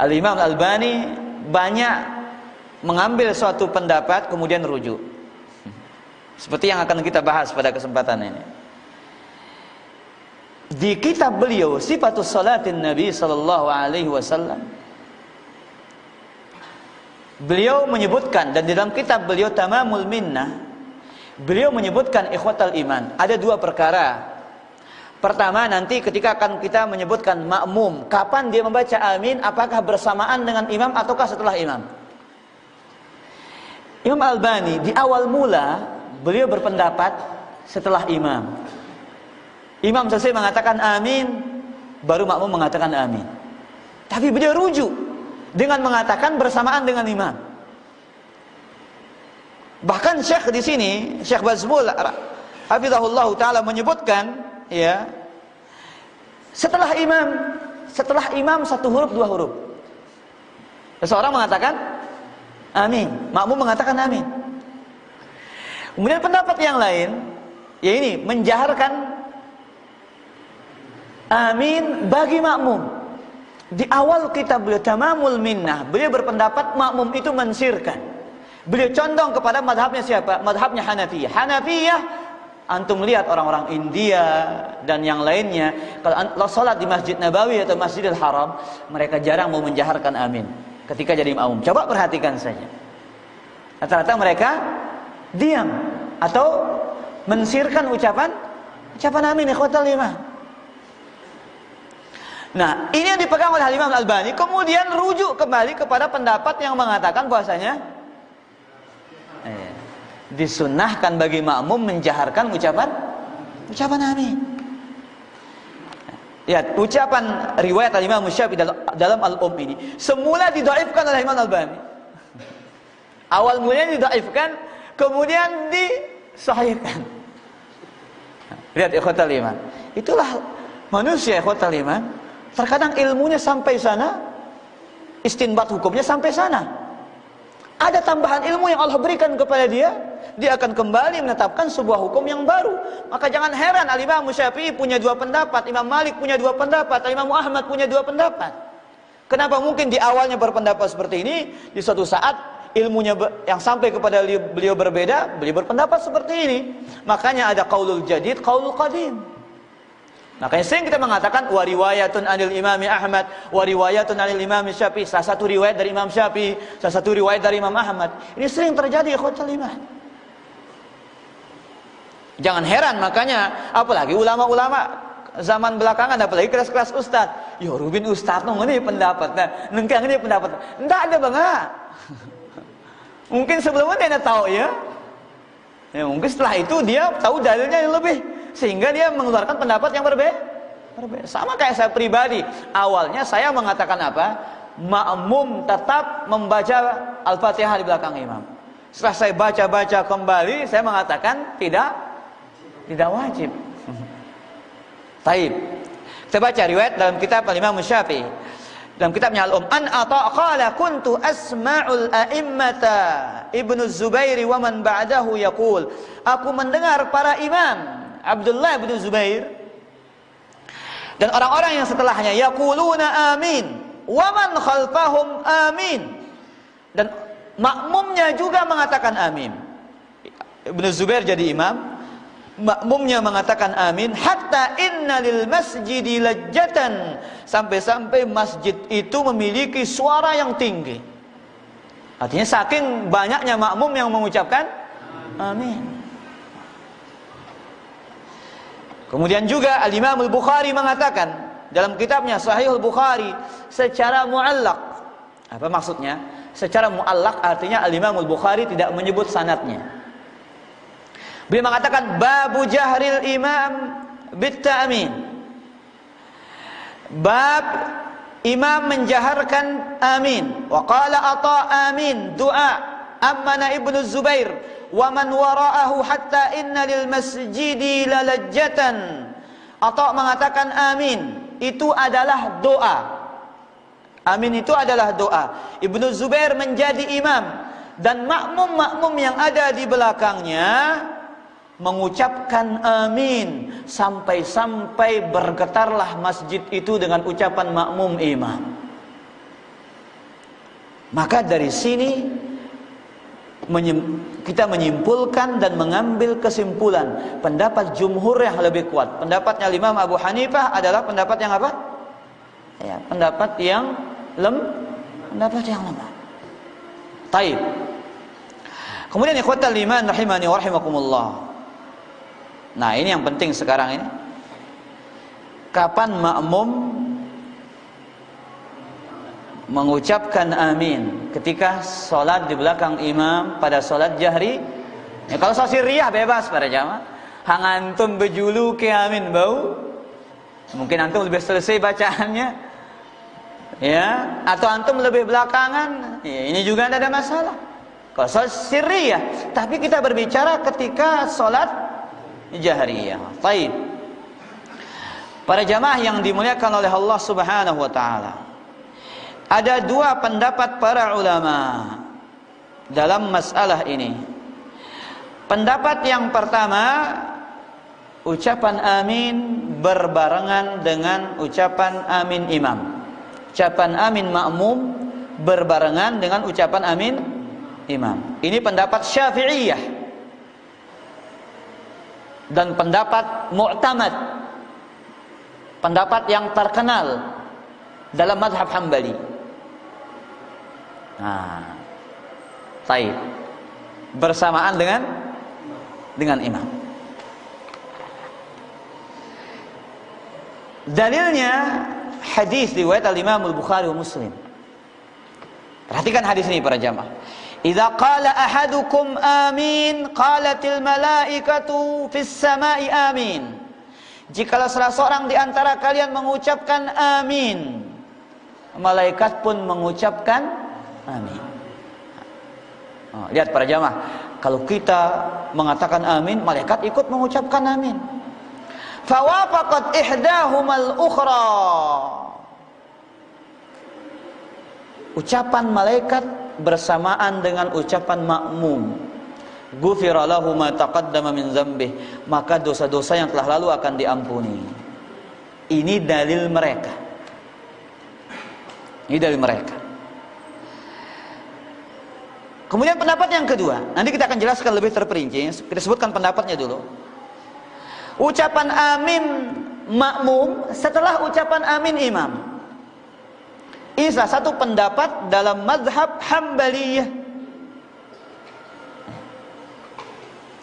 Al-Imam Al-Albani banyak mengambil suatu pendapat kemudian rujuk, seperti yang akan kita bahas pada kesempatan ini. Di kitab beliau Sifatus Salatin Nabi sallallahu alaihi wasallam, beliau menyebutkan, dan di dalam kitab beliau Tamamul Minnah, beliau menyebutkan ikhwatal iman, ada dua perkara. Pertama, nanti ketika akan kita menyebutkan makmum, kapan dia membaca amin, apakah bersamaan dengan imam ataukah setelah imam. Imam Al-Albani di awal mula beliau berpendapat setelah imam. Imam selesai mengatakan amin, baru makmum mengatakan amin. Tapi beliau rujuk dengan mengatakan bersamaan dengan imam. Bahkan Syekh di sini, Syekh Bazmul hafizahullah taala menyebutkan, ya, setelah imam satu huruf dua huruf. Seseorang mengatakan amin, makmum mengatakan amin. Kemudian pendapat yang lain, ya ini menjaharkan amin bagi makmum. Di awal kitab beliau Tamamul Minnah, beliau berpendapat makmum itu mensirkan. Beliau condong kepada madhabnya siapa? Madhabnya Hanafiyah. Hanafiyah, antum lihat orang-orang India dan yang lainnya, kalau salat di Masjid Nabawi atau Masjidil Haram, mereka jarang mau menjaharkan amin ketika jadi makmum. Coba perhatikan saja. Rata-rata mereka diam atau mensirkan ucapan amin, ikhwatal iman. Nah, ini yang dipegang oleh Imam Al-Albani, kemudian rujuk kembali kepada pendapat yang mengatakan bahwasanya disunnahkan bagi makmum menjaharkan ucapan amin. Ya, ucapan riwayat Imam Syafi'i dalam Al-Um ini semula didhaifkan oleh Imam Al-Albani. Awal mulanya didhaifkan, kemudian disahihkan. Lihat ikhwatal iman. Itulah manusia ikhwatal iman. Terkadang ilmunya sampai sana, istinbat hukumnya sampai sana. Ada tambahan ilmu yang Allah berikan kepada dia, dia akan kembali menetapkan sebuah hukum yang baru. Maka jangan heran Al-Imam Syafi'i punya dua pendapat, Imam Malik punya dua pendapat, Imam Ahmad punya dua pendapat. Kenapa mungkin di awalnya berpendapat seperti ini, di suatu saat ilmunya yang sampai kepada beliau berbeda, beliau berpendapat seperti ini. Makanya ada qaulul jadid, qaulul qadim. Makanya sering kita mengatakan wa riwayatun anil Imam Ahmad, wa riwayatun anil Imam Syafi'i, salah satu riwayat dari Imam Syafi'i, salah satu riwayat dari Imam Ahmad. Ini sering terjadi ikhwatul iman. Jangan heran, makanya apalagi ulama-ulama zaman belakangan, apalagi kelas-kelas ustaz. Yo Rubin ustaz nong ini pendapat, nah nengkang ini pendapat. Enggak ada banget. Mungkin sebelumnya dia tahu ya. Ya mungkin setelah itu dia tahu dalilnya yang lebih, sehingga dia mengeluarkan pendapat yang berbeda. Sama kayak saya pribadi, awalnya saya mengatakan apa? Makmum tetap membaca Al-Fatihah di belakang imam. Setelah saya baca-baca kembali, saya mengatakan tidak wajib. Taib. Kita baca riwayat dalam kitab Al-Imam Syafi'i. Dalam kitabnya Al-Um, an qala kuntu asma'ul a'immata Ibnu Zubair wa man ba'dahu yaqul. Aku mendengar para imam Abdullah bin Zubair dan orang-orang yang setelahnya yaquluna amin wa man khalfahum amin, dan makmumnya juga mengatakan amin. Ibnu Zubair jadi imam, makmumnya mengatakan amin, hatta inna lil masjidi lajjatan, sampai-sampai masjid itu memiliki suara yang tinggi. Artinya saking banyaknya makmum yang mengucapkan amin. Kemudian juga Al-Imam Al-Bukhari mengatakan dalam kitabnya Sahih Al-Bukhari secara muallaq. Apa maksudnya? Secara muallaq artinya Al-Imam Al-Bukhari tidak menyebut sanadnya. Beliau mengatakan babu jahril imam bit-ta'min. Bab imam menjaharkan amin. Wa qala Atha amin doa ammana Ibnu Zubair wa man wara'ahu hatta inna lil masjidi lalajjatan. Atha mengatakan amin itu adalah doa. Amin itu adalah doa. Ibnu Zubair menjadi imam dan makmum-makmum yang ada di belakangnya mengucapkan amin sampai-sampai bergetarlah masjid itu dengan ucapan makmum imam. Maka dari sini kita menyimpulkan dan mengambil kesimpulan pendapat jumhur yang lebih kuat. Pendapatnya Imam Abu Hanifah adalah pendapat yang apa? Ya, pendapat yang lemah. Taib. Kemudian ikhwatal iman rahimani wa rahimakumullah. Nah, ini yang penting sekarang ini. Kapan makmum mengucapkan amin? Ketika sholat di belakang imam pada sholat jahri. Ya, kalau sholat sirriyah bebas para jamaah. Hang antum bejulu ke amin bau. Mungkin antum lebih selesai bacaannya. Ya, atau antum lebih belakangan. Ya, ini juga tidak ada masalah. Kalau sholat sirriyah, tapi kita berbicara ketika sholat jahriyah. Baik. Para jamaah yang dimuliakan oleh Allah Subhanahu wa taala. Ada dua pendapat para ulama dalam masalah ini. Pendapat yang pertama, ucapan amin berbarengan dengan ucapan amin imam. Ucapan amin makmum berbarengan dengan ucapan amin imam. Ini pendapat Syafi'iyah dan pendapat mu'tamad, pendapat yang terkenal dalam mazhab Hambali. Nah, baik. Bersamaan dengan imam. Dalilnya hadis riwayat Al-Imam Al-Bukhari wa Muslim. Perhatikan hadis ini para jamaah. Idza qala ahadukum amin qalatil malaikatu fis samai amin. Jikalau salah seorang di antara kalian mengucapkan amin, malaikat pun mengucapkan amin. Oh, lihat para jamaah, kalau kita mengatakan amin, malaikat ikut mengucapkan amin. Fawafaqat ihdahumal ukhra. Ucapan malaikat bersamaan dengan ucapan makmum. Ghufira lahu ma taqaddama min dzambih, maka dosa-dosa yang telah lalu akan diampuni. Ini dalil mereka. Ini dalil mereka. Kemudian pendapat yang kedua, nanti kita akan jelaskan lebih terperinci. Kita sebutkan pendapatnya dulu. Ucapan amin makmum setelah ucapan amin imam. Ini salah satu pendapat dalam mazhab Hambaliyah.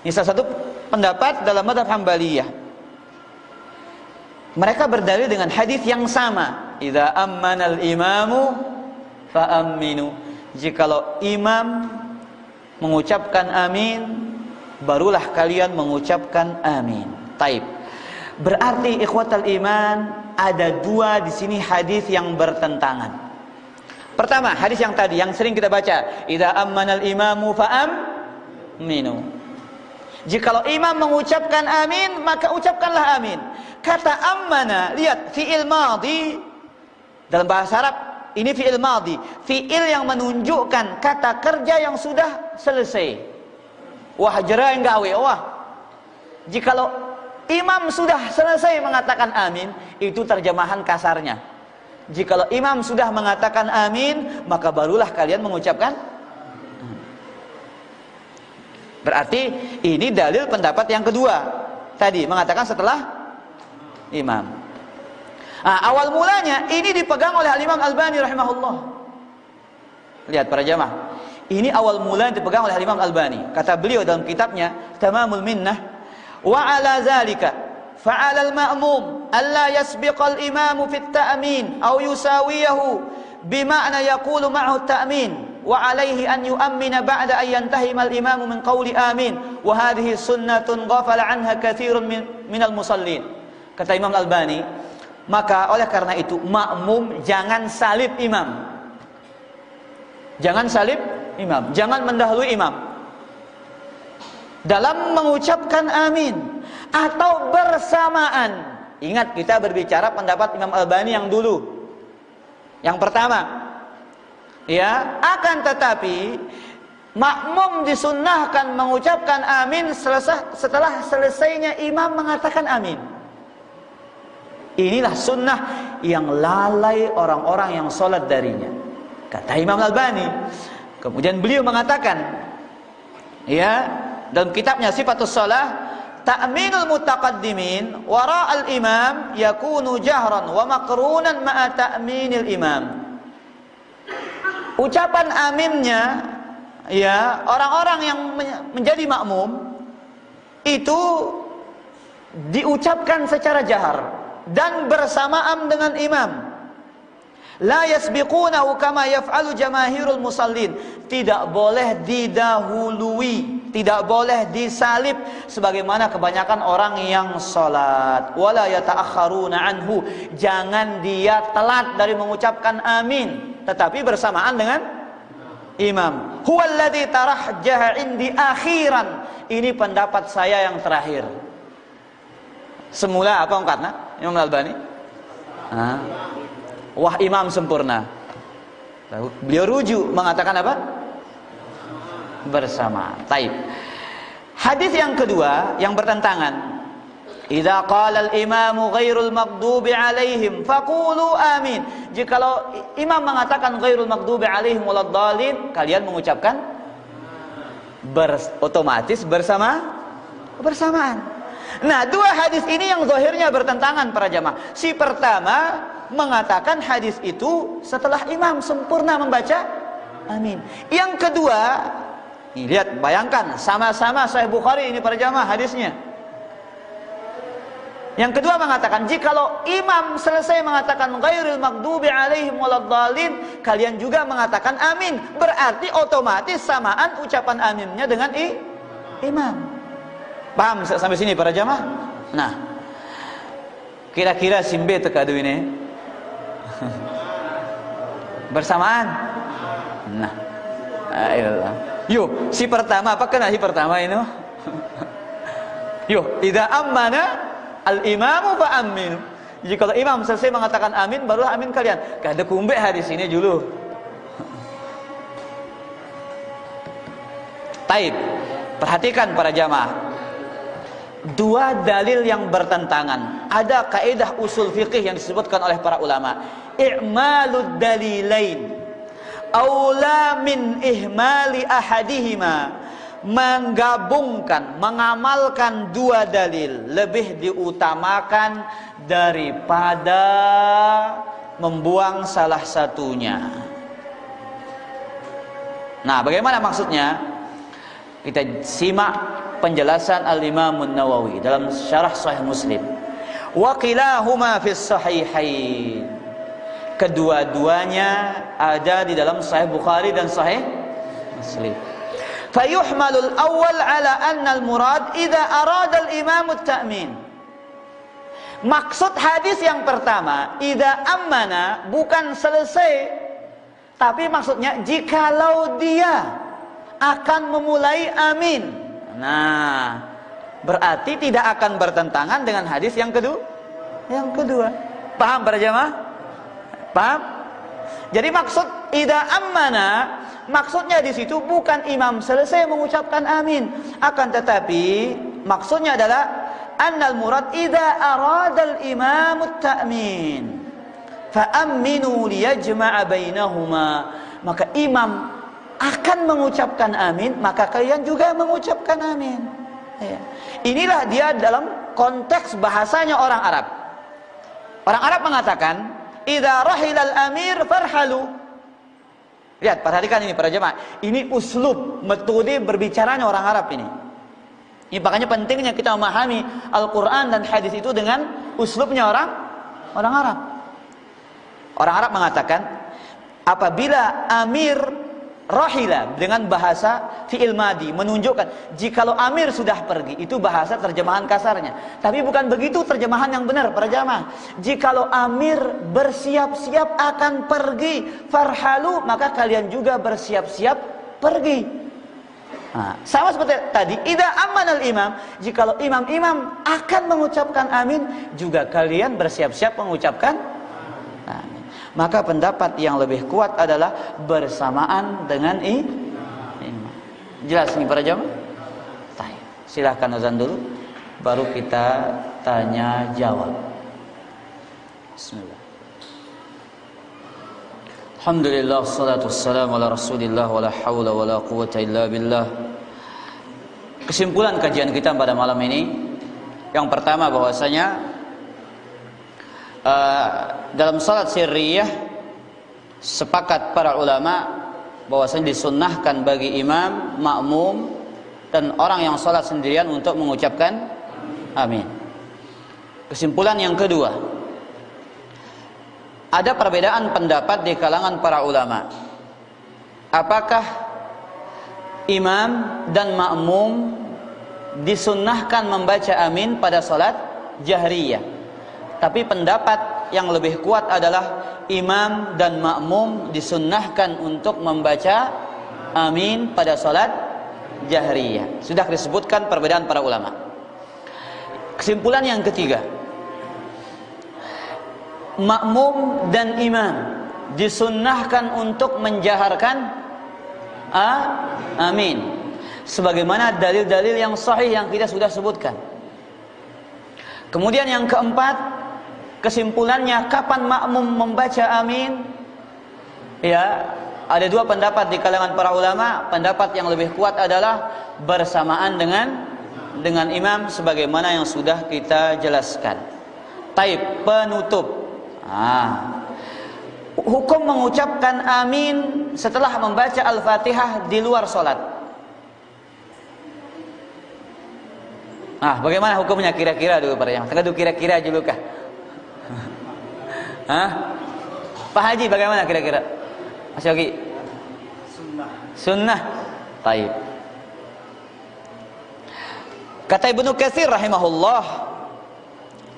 Ini salah satu pendapat dalam mazhab Hambaliyah. Mereka berdalil dengan hadis yang sama. Idza ammanal imamu fa aminu. Jikalau imam mengucapkan amin, barulah kalian mengucapkan amin. Taib. Berarti ikhwatal iman, ada dua di sini hadis yang bertentangan. Pertama, hadis yang tadi yang sering kita baca, idza ammanal imamu fa aminu. Jikalau imam mengucapkan amin, maka ucapkanlah amin. Kata ammana, lihat fi'il madhi dalam bahasa Arab, ini fi'il madhi, fi'il yang menunjukkan kata kerja yang sudah selesai. Wah, jera yang gawe, wah. Jikalau imam sudah selesai mengatakan amin, itu terjemahan kasarnya. Jikalau imam sudah mengatakan amin, maka barulah kalian mengucapkan. Berarti ini dalil pendapat yang kedua. tadi mengatakan setelah imam. Nah, awal mulanya ini dipegang oleh Al-Imam Albani rahimahullah. Lihat para jamaah, ini awal mula yang dipegang oleh Al-Imam Albani. Kata beliau dalam kitabnya Tamamul Minnah, wa ala zalika fa'ala al-ma'mum alla yasbiqa al-imamu fi at-ta'min aw yusawiyahu bima'na yaqulu ma'ahu at-ta'min wa alayhi an yu'ammina ba'da an yantahima al-imamu min qawli amin wa hadhihi sunnatun ghafala anha katsirun min al-musallin. Kata Imam Albani, maka oleh karena itu makmum jangan salib imam. Jangan salib imam, jangan mendahului imam dalam mengucapkan amin atau bersamaan. Ingat, kita berbicara pendapat Imam Albani yang dulu, yang pertama. Ya, akan tetapi makmum disunnahkan mengucapkan amin setelah selesainya imam mengatakan amin. Inilah sunnah yang lalai orang-orang yang sholat darinya, kata Imam Albani. Kemudian beliau mengatakan, ya, dalam kitabnya Sifatus Shalah, ta'minul mutaqaddimin wara'al imam yakunu jahran wa maqrunan ma'a ta'minil imam. Ucapan aminnya, ya, orang-orang yang menjadi makmum itu diucapkan secara jahar dan bersamaan dengan imam. La yasbiqunahu kama yaf'alu jamaahirul musallin. Tidak boleh didahului, tidak boleh disalib sebagaimana kebanyakan orang yang salat. Wala yata'akhkharuna anhu. Jangan dia telat dari mengucapkan amin, tetapi bersamaan dengan imam. Huwallazi tarahjaha indi akhiran. Ini pendapat saya yang terakhir. Semula apa ungkatnya Imam Al-Albani? Wah, imam sempurna. Lalu beliau rujuk mengatakan apa? Bersama. Taib. Hadis yang kedua yang bertentangan. Idza qala al-imamu ghairul maghdubi alaihim faqulu amin. Jikalau imam mengatakan ghairul maghdubi alaihim waladdallin, kalian mengucapkan otomatis bersamaan. Nah, dua hadis ini yang zahirnya bertentangan para jamaah. Si pertama mengatakan hadis itu setelah imam sempurna membaca amin. Yang kedua, nih lihat, bayangkan, sama-sama Sahih Bukhari ini para jamaah hadisnya. Yang kedua mengatakan, jikalau imam selesai mengatakan ghairil maghdubi alaihim waladdallin, kalian juga mengatakan amin. Berarti otomatis samaan ucapan aminnya dengan imam. Paham sampai sini para jamaah? Nah, kira-kira simbe tekadu ini bersamaan. Nah, ayolah. Yuk, si pertama apa kena si pertama ini? Yuk, idza ammana al-imamu fa aminu. Jadi kalau imam selesai mengatakan amin, barulah amin kalian. Kada kumbe hadis ini dulu. Taib. Perhatikan para jamaah. Dua dalil yang bertentangan. Ada kaidah usul fikih yang disebutkan oleh para ulama. I'malud dalilain aula min ihmali ahadihima. Menggabungkan, mengamalkan dua dalil lebih diutamakan daripada membuang salah satunya. Nah, bagaimana maksudnya? Kita simak penjelasan Al-Imam An-Nawawi dalam syarah Sahih Muslim. Wa qilahuma fis sahihain. Kedua-duanya ada di dalam Sahih Bukhari dan Sahih Muslim. Fayuhmalul awwal ala anna al-murad idza arada al-imam at-ta'min. Maksud hadis yang pertama, idza ammana, bukan selesai, tapi maksudnya jikalau dia akan memulai amin. Nah, berarti tidak akan bertentangan dengan hadis yang kedua. Yang kedua. Paham para jamaah? Paham? Jadi maksud idza ammana, maksudnya di situ bukan imam selesai mengucapkan amin, akan tetapi maksudnya adalah annal murad idza arada al-imam at-ta'min fa aminu liyajma'a bainahuma. Maka imam akan mengucapkan amin, maka kalian juga mengucapkan amin. Ya. Inilah dia dalam konteks bahasanya orang Arab. Orang Arab mengatakan, "Idza rahilal amir farhalu." Lihat, perhatikan ini para jemaah. Ini uslub, metode berbicaranya orang Arab ini. Ini makanya pentingnya kita memahami Al-Quran dan hadis itu dengan uslubnya orang Arab. Orang Arab mengatakan, apabila amir rahila dengan bahasa fi'il madi menunjukkan jikalau amir sudah pergi, itu bahasa terjemahan kasarnya. Tapi bukan begitu terjemahan yang benar para jamaah. Jikalau amir bersiap-siap akan pergi, farhalu, maka kalian juga bersiap-siap pergi. Nah, sama seperti tadi, idza amanal imam, jikalau imam akan mengucapkan amin, juga kalian bersiap-siap mengucapkan amin. Maka pendapat yang lebih kuat adalah bersamaan dengan imam. Jelas nih para jamaah? Silahkan azan dulu, baru kita tanya jawab. Bismillah. Alhamdulillah, salatu wassalamu ala rasulillah, wa la hawla wa la quwata illa billah. Kesimpulan kajian kita pada malam ini, yang pertama bahwasanya dalam salat sirriyah sepakat para ulama bahwasanya disunnahkan bagi imam, makmum dan orang yang salat sendirian untuk mengucapkan amin. Kesimpulan yang kedua, ada perbedaan pendapat di kalangan para ulama. Apakah imam dan makmum disunnahkan membaca amin pada salat jahriyah? Tapi pendapat yang lebih kuat adalah imam dan makmum disunnahkan untuk membaca amin pada salat jahriyah. Sudah disebutkan perbedaan para ulama. Kesimpulan yang ketiga, makmum dan imam disunnahkan untuk menjaharkan amin, sebagaimana dalil-dalil yang sahih yang kita sudah sebutkan. Kemudian yang keempat, kesimpulannya kapan makmum membaca amin? Ya, ada dua pendapat di kalangan para ulama. Pendapat yang lebih kuat adalah bersamaan dengan imam, sebagaimana yang sudah kita jelaskan. Taib, penutup. Hukum mengucapkan amin setelah membaca Al-Fatihah di luar sholat. Bagaimana hukumnya kira-kira dulu para jamaah? Tengah kira-kira dulu kah? Pak Haji bagaimana kira-kira? Mas Yogi? Sunnah. Taib. Kata Ibnu Katsir rahimahullah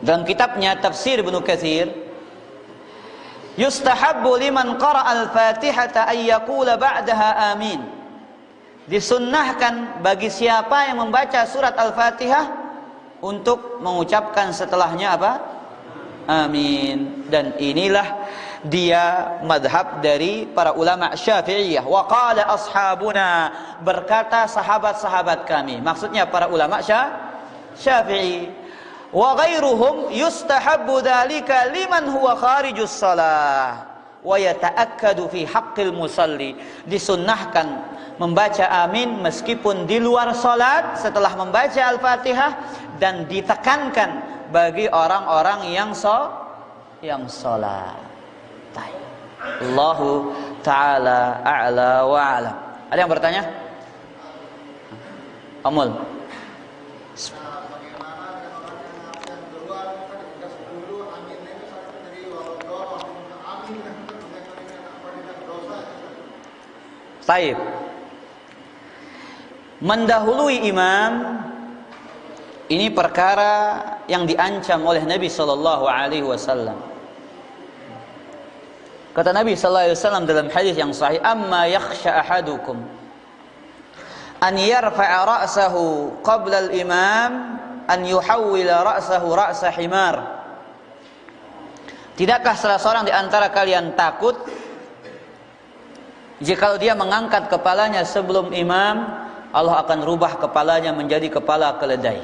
dalam kitabnya Tafsir Ibnu Katsir, yustahabbu liman qara'a al-Fatihata ay yaqula ba'daha amin. Disunnahkan bagi siapa yang membaca surat Al-Fatihah untuk mengucapkan setelahnya apa? Amin. Dan inilah dia madhab dari para ulama Syafi'iyah. Wa qala ashabuna, berkata sahabat-sahabat kami, maksudnya para ulama Syafi'i. Wa ghairuhum yustahabbu dzalika liman huwa kharijus shalah wa yata'akkadu fi haqqil musalli. Disunnahkan membaca amin meskipun di luar salat setelah membaca Al-Fatihah, dan ditekankan bagi orang-orang yang salat. Allahu ta'ala a'la wa a'lam. Ada yang bertanya? Amul. Taib. Mendahului imam ini perkara yang diancam oleh Nabi sallallahu alaihi wasallam. Kata Nabi sallallahu alaihi wasallam dalam hadis yang sahih, "Amma yakhsha ahadukum an yarfa'a ra'sahu qabla al-imam an yuhawwila ra'sahu ra'sa himar." Tidakkah salah seorang di antara kalian takut jika dia mengangkat kepalanya sebelum imam, Allah akan rubah kepalanya menjadi kepala keledai.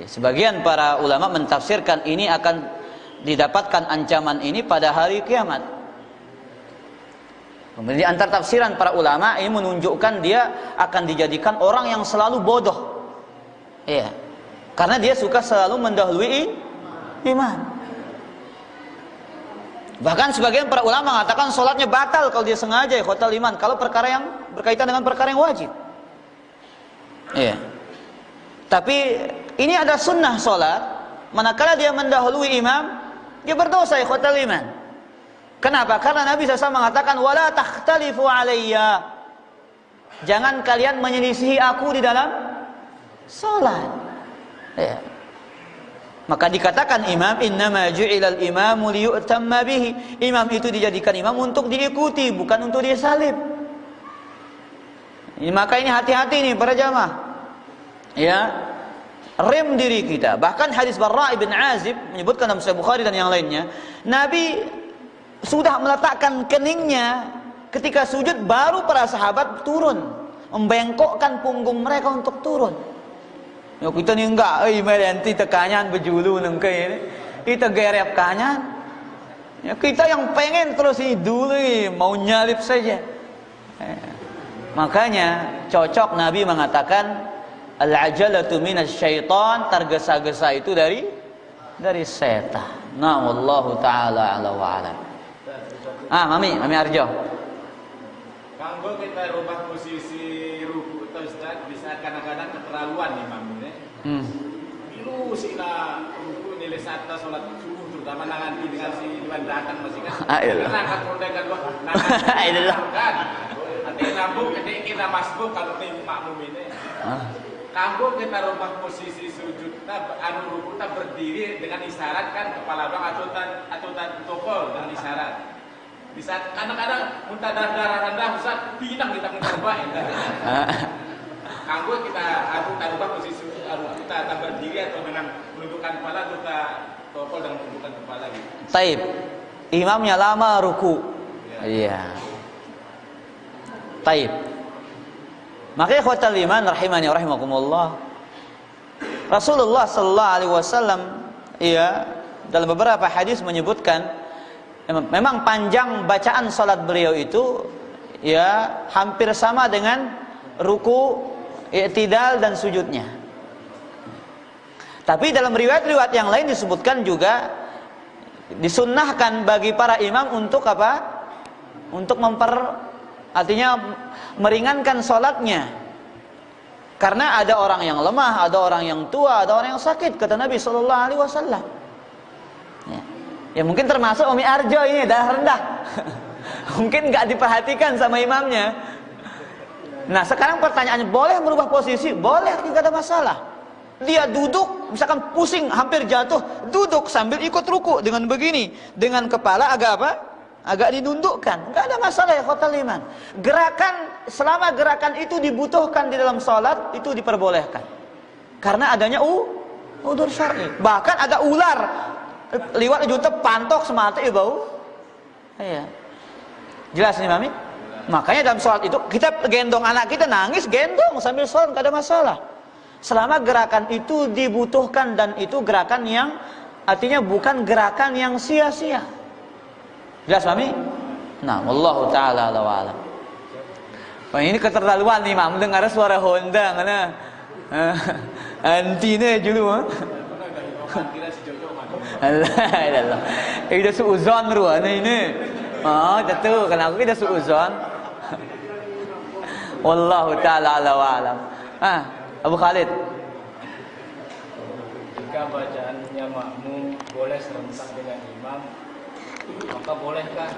Sebagian para ulama mentafsirkan ini akan didapatkan ancaman ini pada hari kiamat. Kemudian antar tafsiran para ulama ini menunjukkan dia akan dijadikan orang yang selalu bodoh. Iya. Karena dia suka selalu mendahului iman. Bahkan sebagian para ulama mengatakan sholatnya batal kalau dia sengaja ikhwatal iman, kalau perkara yang berkaitan dengan perkara yang wajib. Iya. Tapi ini ada sunnah sholat, manakala dia mendahului imam, dia berdosa ikhwatal iman. Kenapa? Karena Nabi SAW mengatakan wala takhtalifu alayya. Jangan kalian menyelisihi aku di dalam salat. Ya. Maka dikatakan imam innama ju'ilal imamu liyu'tamma bihi. Imam itu dijadikan imam untuk diikuti, bukan untuk disalib. Maka ini hati-hati nih para jamaah. Ya. Rem diri kita. Bahkan hadis Barra' bin Azib menyebutkan dalam Sahih Bukhari dan yang lainnya, Nabi sudah meletakkan keningnya ketika sujud, baru para sahabat turun, membengkokkan punggung mereka untuk turun. Ya kita ni enggak, nanti tekanyan berjulu nengke ini, kita gerep kanyan. Ya kita yang pengen terus ini dulu, mau nyalip saja. Makanya cocok Nabi mengatakan al-ajalatu minasyaitan, tergesa-gesa itu dari setan. Nah, wallahu taala ala wa ala. Mami Arjo. Kalau kita rubah posisi ruku itu Ustaz, bisa kadang-kadang keterlaluan nih Mami. Biru sina ruku nilai satu salat subuh terutama nanti dengan si Iwan datang masih kan. Karena akan mengundangkan kan. Nanti nambung kita masbuk kalau tim makmum ini. Kamu kita rubah posisi sujud ruku kita berdiri dengan isyarat kan kepala bang atau topol dengan isyarat. Bisa kadang-kadang muntah darah rendah Ustaz, pinang kita mencobain. Kamu kita rubah posisi kita berdiri atau dengan menundukkan kepala atau kita topol dengan menundukkan kepala gitu. Taib. Imamnya lama ruku. Iya. Taib. Makanya ikhwatal iman rahimani wa rahimakumullah. Rasulullah sallallahu alaihi wasallam dalam beberapa hadis menyebutkan memang panjang bacaan salat beliau itu hampir sama dengan ruku, i'tidal dan sujudnya. Tapi dalam riwayat-riwayat yang lain disebutkan juga disunnahkan bagi para imam untuk apa? Untuk artinya meringankan salatnya. Karena ada orang yang lemah, ada orang yang tua, ada orang yang sakit, kata Nabi sallallahu alaihi wasallam. Ya mungkin termasuk Umi Arjo ini darah rendah. Mungkin nggak diperhatikan sama imamnya. Nah sekarang pertanyaannya, boleh merubah posisi? Boleh, tidak ada masalah. Dia duduk, misalkan pusing, hampir jatuh, duduk sambil ikut ruku dengan begini, dengan kepala agak apa? Agak dinundukkan. Nggak ada masalah ya khotal iman. Selama gerakan itu dibutuhkan di dalam sholat, itu diperbolehkan. Karena adanya udzur syar'i. Bahkan ada ular liwat juta pantok semata bau. Iya. Jelas nih Mami? Makanya dalam sholat itu kita gendong anak kita, nangis gendong sambil sholat, gak ada masalah. Selama gerakan itu dibutuhkan dan itu gerakan yang artinya bukan gerakan yang sia-sia. Jelas Mami? Nah, wallahu taala ala wa alam. Ini keterlaluan nih Mam, dengar suara Honda karena anti nih dulu. Allah. Ida suuzon ruan ini. Oh, tentu karena aku ida suuzon. Wallahu taala ala wa alam. Abu Khalid. Jika bacaannya makmum boleh serentak dengan imam, maka bolehkah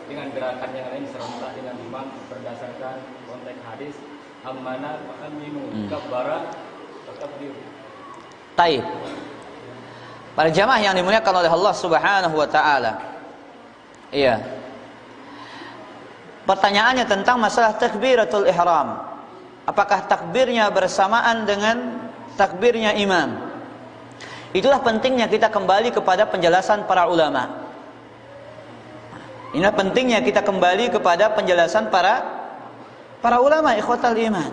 dengan gerakan yang lain serentak dengan imam berdasarkan konteks hadis amanah aminu kabbara takbir. Taib. Para jamaah yang dimuliakan oleh Allah Subhanahu wa taala. Iya. Pertanyaannya tentang masalah takbiratul ihram. Apakah takbirnya bersamaan dengan takbirnya imam? Itulah pentingnya kita kembali kepada penjelasan para ulama. Inilah pentingnya kita kembali kepada penjelasan para ulama ikhwatal iman.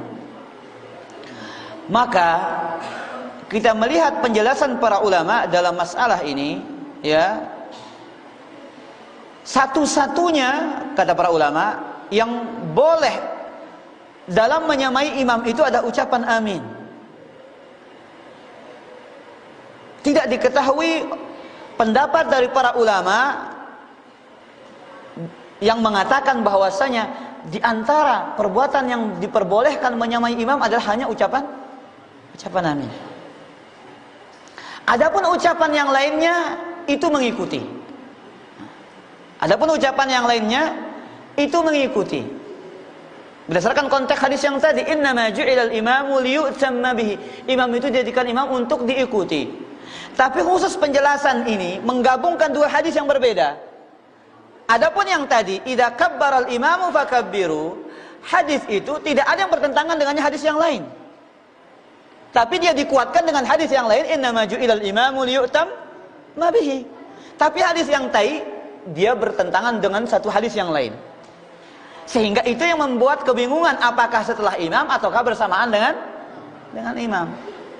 Maka kita melihat penjelasan para ulama dalam masalah ini, Satu-satunya kata para ulama yang boleh dalam menyamai imam itu ada ucapan amin. Tidak diketahui pendapat dari para ulama yang mengatakan bahwasanya di antara perbuatan yang diperbolehkan menyamai imam adalah hanya ucapan amin. Adapun ucapan yang lainnya itu mengikuti. Adapun ucapan yang lainnya itu mengikuti. Berdasarkan konteks hadis yang tadi, innama ju'ilal imamu liyu'tamma bihi. Imam itu dijadikan imam untuk diikuti. Tapi khusus penjelasan ini menggabungkan dua hadis yang berbeda. Adapun yang tadi, idza kabbaral imamu fakabbiru, hadis itu tidak ada yang bertentangan dengan hadis yang lain. Tapi dia dikuatkan dengan hadis yang lain, innama ju'ilal imamu liyu'tamma bihi. Tapi hadis yang tadi dia bertentangan dengan satu hadis yang lain. Sehingga itu yang membuat kebingungan apakah setelah imam ataukah bersamaan dengan imam.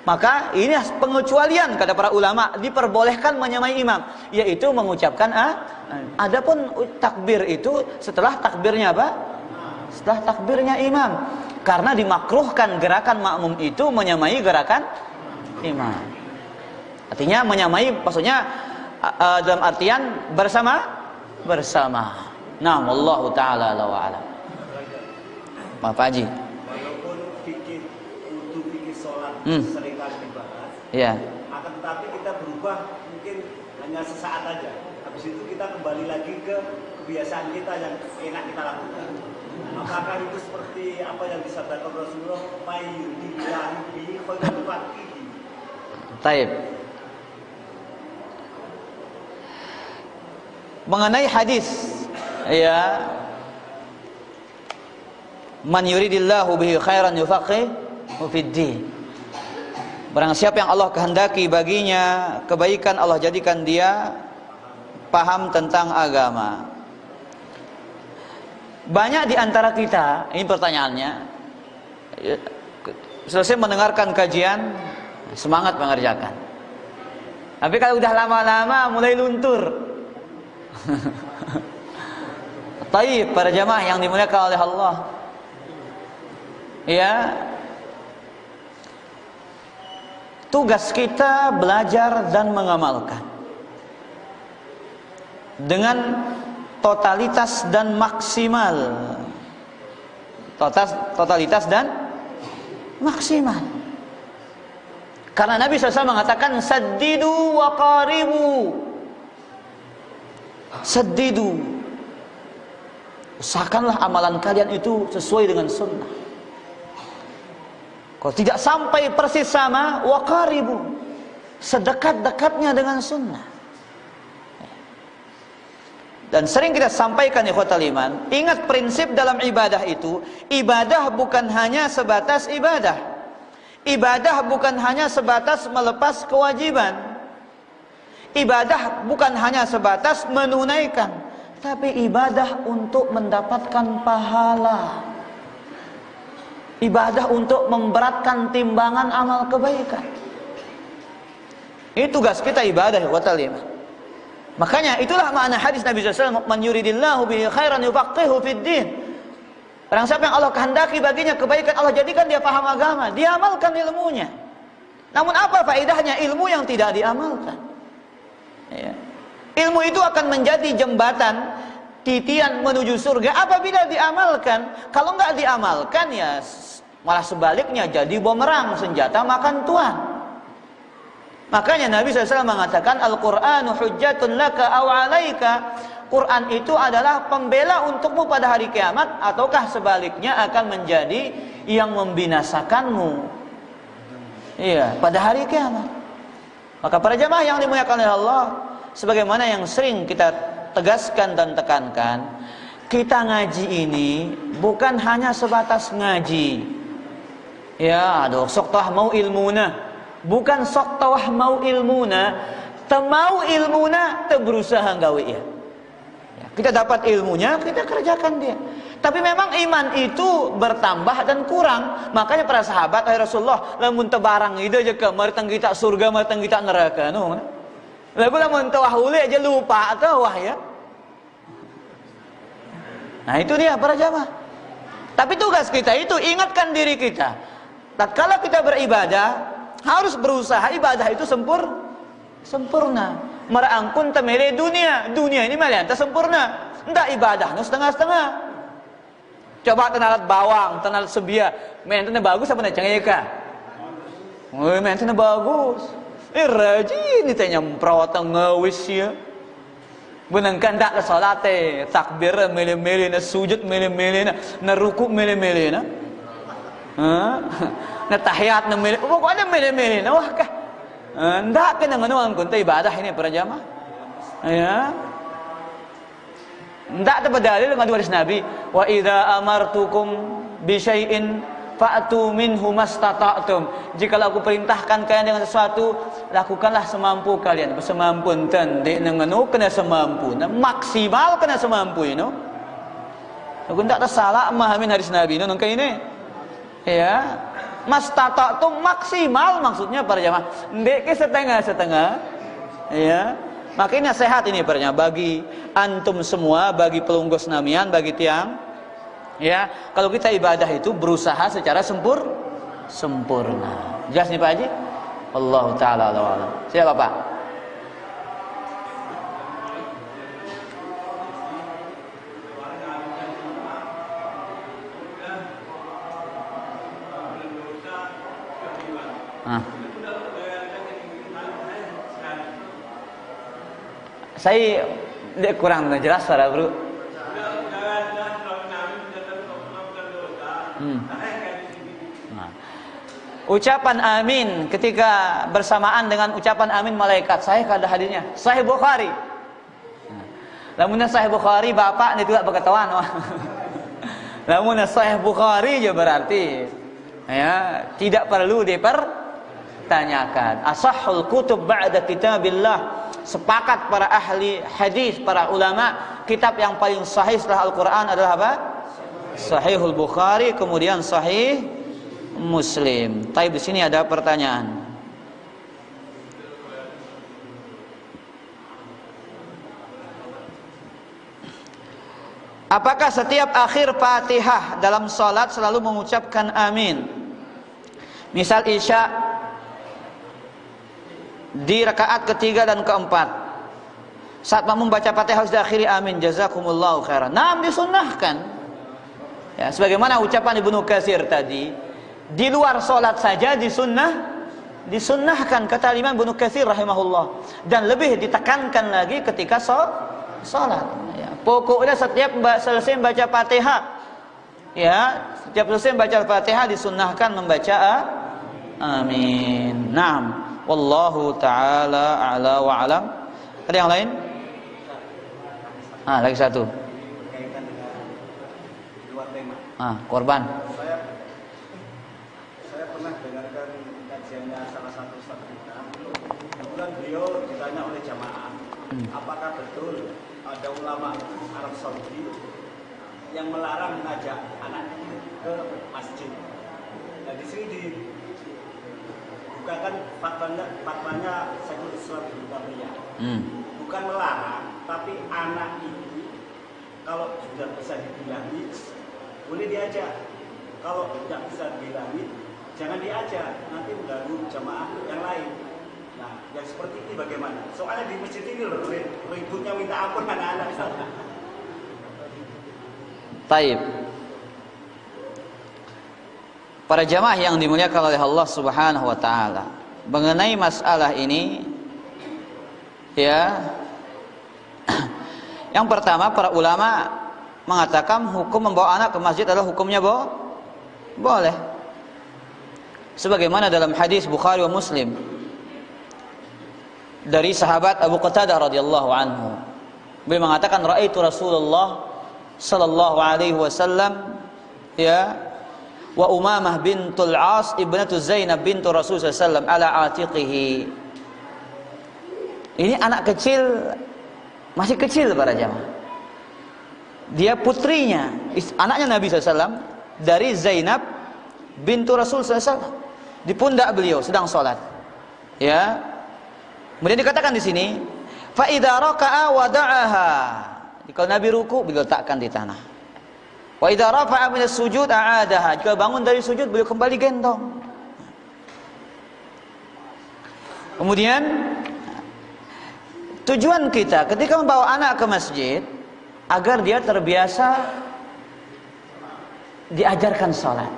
Maka ini pengecualian kata para ulama, diperbolehkan menyamai imam, yaitu mengucapkan adapun takbir itu setelah takbirnya apa? Setelah takbirnya imam. Karena dimakruhkan gerakan makmum itu menyamai gerakan imam. Artinya menyamai maksudnya dalam artian bersama. Nah, wallahu taala la wa alam. Pak Haji. Walaupun fikih wudu, fikih sholat sering kali dibahas, Ya. akan tetapi kita berubah mungkin hanya sesaat aja. Habis itu kita kembali lagi ke kebiasaan kita yang enak kita lakukan. Apakah itu seperti apa yang disabdakan Rasulullah? Mayyudillahi bihi falyufaqihi. Taib. Mengenai hadis, ya, man yuridillahu bihi khairan yufaqihu fid din. Barang siapa yang Allah kehendaki baginya kebaikan, Allah jadikan dia paham tentang agama. Banyak di antara kita, ini pertanyaannya, selesai mendengarkan kajian, semangat mengerjakan. Tapi kalau udah lama-lama mulai luntur. Taib, para jamaah yang dimuliakan oleh Allah. Ya. Tugas kita belajar dan mengamalkan dengan totalitas dan maksimal. Totalitas dan maksimal. Karena Nabi SAW mengatakan saddidu wa qaribu. Saddidu, usahakanlah amalan kalian itu sesuai dengan sunnah. Kalau tidak sampai persis sama, waqaribu, sedekat-dekatnya dengan sunnah. Dan sering kita sampaikan ikhwatal iman, ingat prinsip dalam ibadah itu, ibadah bukan hanya sebatas ibadah. Ibadah bukan hanya sebatas melepas kewajiban. Ibadah bukan hanya sebatas menunaikan, tapi ibadah untuk mendapatkan pahala. Ibadah untuk memberatkan timbangan amal kebaikan. Ini tugas kita ibadah wa ta'ala. Makanya itulah makna hadis Nabi SAW, man yuridillahu bihi khairan yufaqihu fid din. Barang siapa yang Allah kehendaki baginya kebaikan, Allah jadikan dia paham agama, dia amalkan ilmunya. Namun apa faedahnya ilmu yang tidak diamalkan? Ya. Ilmu itu akan menjadi jembatan titian menuju surga apabila diamalkan. Kalau nggak diamalkan ya malah sebaliknya jadi bumerang, senjata makan tuan. Makanya Nabi SAW mengatakan Al-Qur'anu hujjatun laka aw 'alaika. Quran itu adalah pembela untukmu pada hari kiamat, ataukah sebaliknya akan menjadi yang membinasakanmu. Iya, pada hari kiamat. Maka para jamaah yang dimuliakan oleh Allah, sebagaimana yang sering kita tegaskan dan tekankan, kita ngaji ini bukan hanya sebatas ngaji. Ya, aduh, sok tawah mau ilmuna. Bukan sok tawah mau ilmuna, temau ilmuna, te berusaha gawe ya. Kita dapat ilmunya, kita kerjakan dia. Tapi memang iman itu bertambah dan kurang. Makanya para sahabat, Rasulullah, lamun tebarang itu aja ke maritang kita surga, maritang kita neraka. No. Lagu lamun tawahuli aja lupa atau wah ya. Nah itu dia para jamaah. Tapi tugas kita itu ingatkan diri kita. Tatkala kita beribadah harus berusaha ibadah itu sempurna. Merangkun temele dunia ini malian tak sempurna. Ndak ibadah no setengah-setengah. Coba tenalat bawang, tenalat sebia, maintenance bagus apa nak cengeka? Oh, maintenance bagus. Rajin ni tanya perawatan ngawis ya. Benangkan tak ke salat takbir mele-mele na sujud mele-mele na ruku mele-mele na. Na tahiyat na mele. Pokoknya mele-mele na wah kah. Ndak kena nganuan kun ibadah ini para jamaah. Ya. Ndak ada dalil ngadu hadis Nabi, wa idza amartukum bi syai'in fa'tu minhu mastata'tum. Jika aku perintahkan kalian dengan sesuatu, lakukanlah semampu kalian. Semampu enten dek nganu kena semampu. Maksimal kena semampu you. Aku ndak salah memahami hadis Nabi nang ini. Ya. Mastata'tum maksimal maksudnya para jamaah. Ndek ke setengah-setengah. Ya. Makanya sehat ini para jamaah bagi antum semua, bagi pelunggus namian, bagi tiang. Ya, kalau kita ibadah itu berusaha secara sempurna. Jelas nih Pak Haji? Allah taala alam. Siapa Pak? Saya kurang jelas suara bro. Nah. Ucapan amin ketika bersamaan dengan ucapan amin malaikat. Saya kada hadirnya. Sahih Bukhari. Lamun Sahih Bukhari bapak ni tidak berketahuan. Lamun Sahih Bukhari je berarti ya tidak perlu dipertanyakan. Asahhul kutub ba'da kitabillah. Sepakat para ahli hadis, para ulama, kitab yang paling sahih setelah Al-Quran adalah apa? Sahihul Bukhari, kemudian Sahih Muslim. Tapi di sini ada pertanyaan. Apakah setiap akhir Fatihah dalam salat selalu mengucapkan amin? Misal Isya di rakaat ketiga dan keempat, saat makmum baca Fatihah harus diakhiri amin, jazakumullahu khairan. Naam, disunnahkan. Ya, sebagaimana ucapan Ibnu Katsir tadi, di luar salat saja disunnahkan kata Imam Ibnu Katsir rahimahullah, dan lebih ditekankan lagi ketika salat. Ya, pokoknya setiap selesai membaca Fatihah, ya, setiap selesai membaca Fatihah disunnahkan membaca amin. Naam. Wallahu ta'ala a'la wa alam. Ada yang lain? Lagi satu. Kaitan dengan luar tema. Korban. Saya pernah dengarkan kajiannya salah satu ustaz kita. Kemudian beliau ditanya oleh jamaah, apakah betul ada ulama Arab Saudi yang melarang mengajak anak ke masjid? Nah, di sini bukan fatwanya Syekhul Islam Ibnu Taimiyah. Bukan melarang, tapi anak itu kalau sudah bisa dibilangi boleh diajak. Kalau tidak bisa dibilangi jangan diajak, nanti mengganggu jamaah yang lain. Nah, yang seperti ini bagaimana? Soalnya di masjid ini loh ributnya minta ampun anak-anak. Taib. Para jamaah yang dimuliakan oleh Allah Subhanahu wa taala, mengenai masalah ini ya, yang pertama para ulama mengatakan hukum membawa anak ke masjid adalah hukumnya boleh. Sebagaimana dalam hadis Bukhari wa Muslim dari sahabat Abu Qatadah radhiyallahu anhu, beliau mengatakan raaitu Rasulullah sallallahu alaihi wasallam ya wa Umamah bintul As ibnatu Zainab bintu Rasul sallallahu alaihi wasallam ala atiqihi. Ini anak kecil, masih kecil para jamaah. Dia putrinya, anaknya Nabi SAW dari Zainab bintu Rasul SAW. Di pundak beliau sedang sholat. Ya. Kemudian dikatakan di sini, fa idza raka'a wada'aha. Kalau Nabi ruku, beliau letakkan di tanah. Wa idza rafa'a minas sujud a'adaha. Jika bangun dari sujud beliau kembali gendong. Kemudian tujuan kita ketika membawa anak ke masjid agar dia terbiasa diajarkan sholat.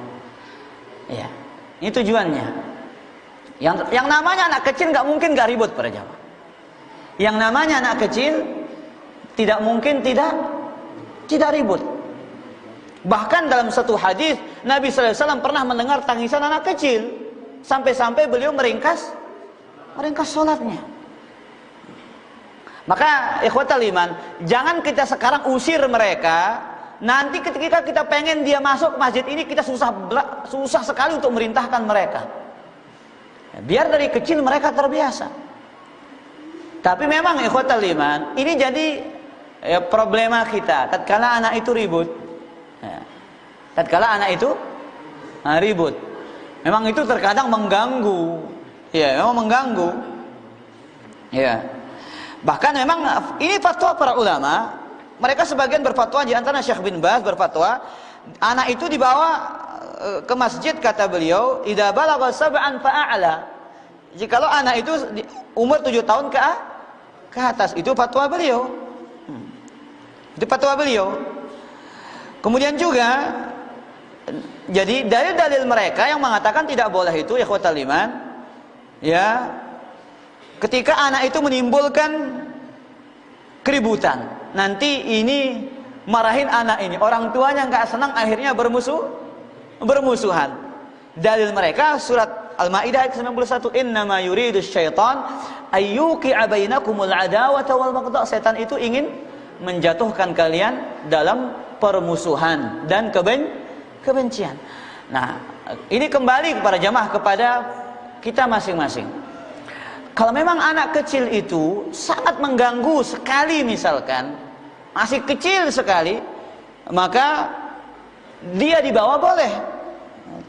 Ya, ini tujuannya. Yang namanya anak kecil nggak mungkin nggak ribut para jamaah. Yang namanya anak kecil tidak mungkin tidak ribut. Bahkan dalam satu hadis Nabi sallallahu alaihi wasallam pernah mendengar tangisan anak kecil sampai-sampai beliau meringkas sholatnya. Maka ikhwatal iman, jangan kita sekarang usir mereka. Nanti ketika kita pengen dia masuk masjid ini, kita susah sekali untuk merintahkan mereka. Biar dari kecil mereka terbiasa. Tapi memang ikhwatal iman, ini jadi problema kita. Tatkala anak itu ribut, ribut, memang itu terkadang mengganggu. Ya, memang mengganggu. Ya. Bahkan memang ini fatwa para ulama. Mereka sebagian berfatwa, di antara Syekh bin Baz berfatwa, anak itu dibawa ke masjid, kata beliau, idza balagha sab'an fa'a'la. Jikalau anak itu umur 7 tahun ke atas, itu fatwa beliau. Itu fatwa beliau. Kemudian juga jadi dalil-dalil mereka yang mengatakan tidak boleh itu, ya ikhwatal iman, ya, ketika anak itu menimbulkan keributan, nanti ini marahin anak ini, orang tuanya nggak senang, akhirnya bermusuhan. Dalil mereka surat Al-Maidah ayat 91, innama yuridus syaitan ayyuqi'a bainakumul adawata wal baghdha. Setan itu ingin menjatuhkan kalian dalam permusuhan dan kebencian. Nah, ini kembali kepada jamaah, kepada kita masing-masing. Kalau memang anak kecil itu sangat mengganggu sekali, misalkan masih kecil sekali, maka dia dibawa boleh.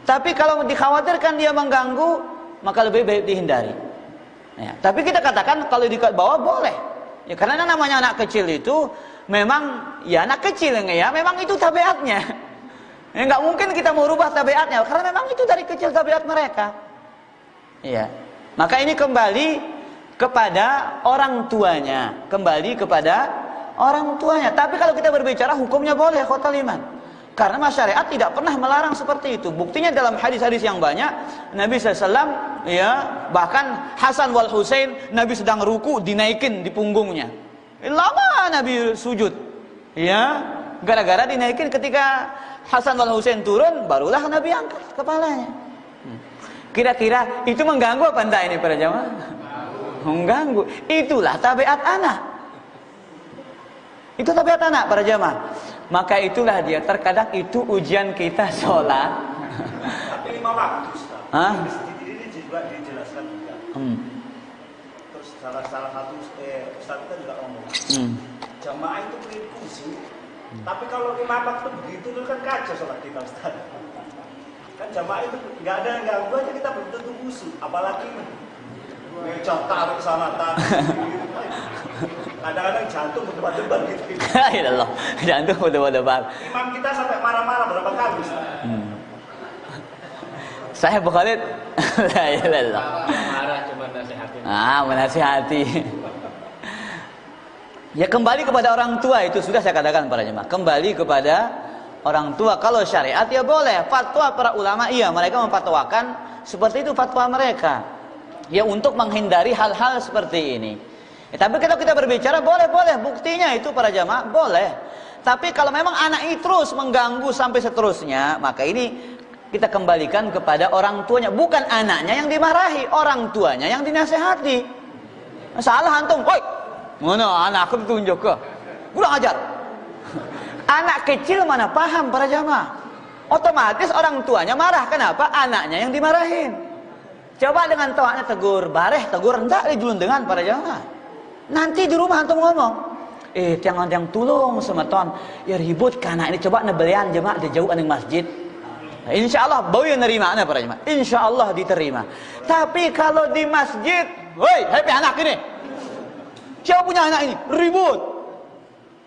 Tapi kalau dikhawatirkan dia mengganggu, maka lebih baik dihindari. Ya, tapi kita katakan kalau dibawa boleh. Ya, karena namanya anak kecil itu memang ya anak kecil, ya memang itu tabiatnya. Ya, nggak mungkin kita mau rubah tabiatnya, karena memang itu dari kecil tabiat mereka. Ya. Maka ini kembali kepada orang tuanya, Tapi kalau kita berbicara hukumnya boleh, khotal iman. Karena syariat tidak pernah melarang seperti itu. Buktinya dalam hadis-hadis yang banyak, Nabi SAW, ya, bahkan Hasan wal Husain, Nabi sedang ruku, dinaikin di punggungnya. Lama Nabi sujud, ya, gara-gara dinaikin. Ketika Hasan wal Husain turun, barulah Nabi angkat kepalanya. Kira-kira itu mengganggu apa enggak ini para jamaah? Mengganggu. Itulah tabiat anak. Itu tabiat anak para jamaah. Maka itulah dia, terkadang itu ujian kita sholat. Tapi 5 waktu, Ustaz. Hah? Ini juga dijelaskan juga. Terus salah satu Ustaz kita juga ngomong. Jamaah itu beri khusyuk. Tapi kalau 5 waktu begitu itu kan kacau sholat kita, Ustaz. Kan jamaah itu nggak ada yang ganggu aja, kita belum tentu khusyuk. Apalagi ngecot tarik sana tarik gitu. Kadang-kadang jantung berdebar-debar gitu. Ya Allah, jantung berdebar-debar. Imam kita sampai marah-marah berapa kali, Ustaz? Saya Khalid, la ilaha illallah. Marah cuma nasihatin. Menasihati. Ya kembali kepada orang tua, itu sudah saya katakan para jemaah. Kembali kepada orang tua. Kalau syariat ya boleh. Fatwa para ulama, iya, mereka memfatwakan seperti itu fatwa mereka. Ya untuk menghindari hal-hal seperti ini. Ya, tapi kalau kita berbicara boleh, buktinya itu para jamaah boleh. Tapi kalau memang anak ini terus mengganggu sampai seterusnya, maka ini kita kembalikan kepada orang tuanya. Bukan anaknya yang dimarahi, orang tuanya yang dinasehati. Salah antum, woi, mana anak aku ditunjuk ke? Kurang ajar. Anak kecil mana paham para jamaah? Otomatis orang tuanya marah. Kenapa? Anaknya yang dimarahin. Coba dengan tawannya tegur, bareh tegur, enggak dijulun dengan para jamaah. Nanti di rumah antum ngomong, jangan yang tulung sama ton, ya ribut karena ini coba nebelian jemaah di jauh aning masjid. Nah, insya Allah bau yang nerima ana para jemaah. Insya Allah diterima. Tapi kalau di masjid, woi, happy anak ini, siapa punya anak ini ribut,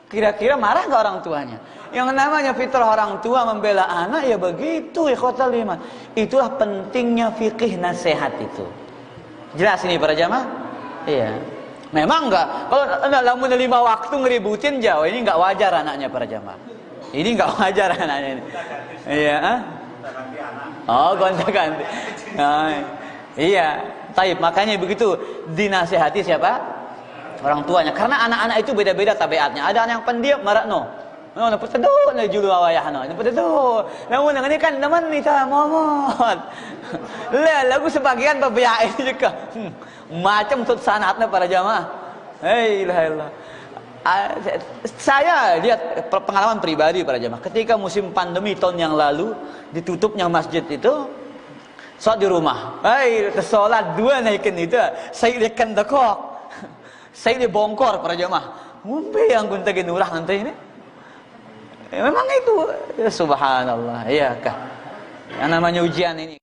Kira-kira marah nggak orang tuanya? Yang namanya fitrah orang tua membela anak ya begitu, ikhwatal iman. Itulah pentingnya fikih nasihat itu. Jelas ini para jamaah? Iya. Memang enggak, kalau lamun 5 waktu ngeributin jauh, ini enggak wajar anaknya para jamaah. Ini enggak wajar anaknya ini. Iya, oh, gonta-ganti. Nah, iya. Taib, makanya begitu dinasihati siapa? Orang tuanya. Karena anak-anak itu beda-beda tabiatnya. Ada anak yang pendiam, marakno. No, peteduh na julu awayahno. Peteduh. Namun ini kan teman kita momot. Lagu sebagian bebeyain juga. Macam tut sanatnya para jamaah. Hei ilah. Saya lihat pengalaman pribadi para jamaah. Ketika musim pandemi tahun yang lalu ditutupnya masjid itu, sholat di rumah. Hei, sholat 2 naikin itu. Saya ikan dekok. Saya dibongkor para jamaah. Ngumpe yang kunta ginurah nanti ini. Memang itu ya, subhanallah. Iya kah? Yang namanya ujian ini.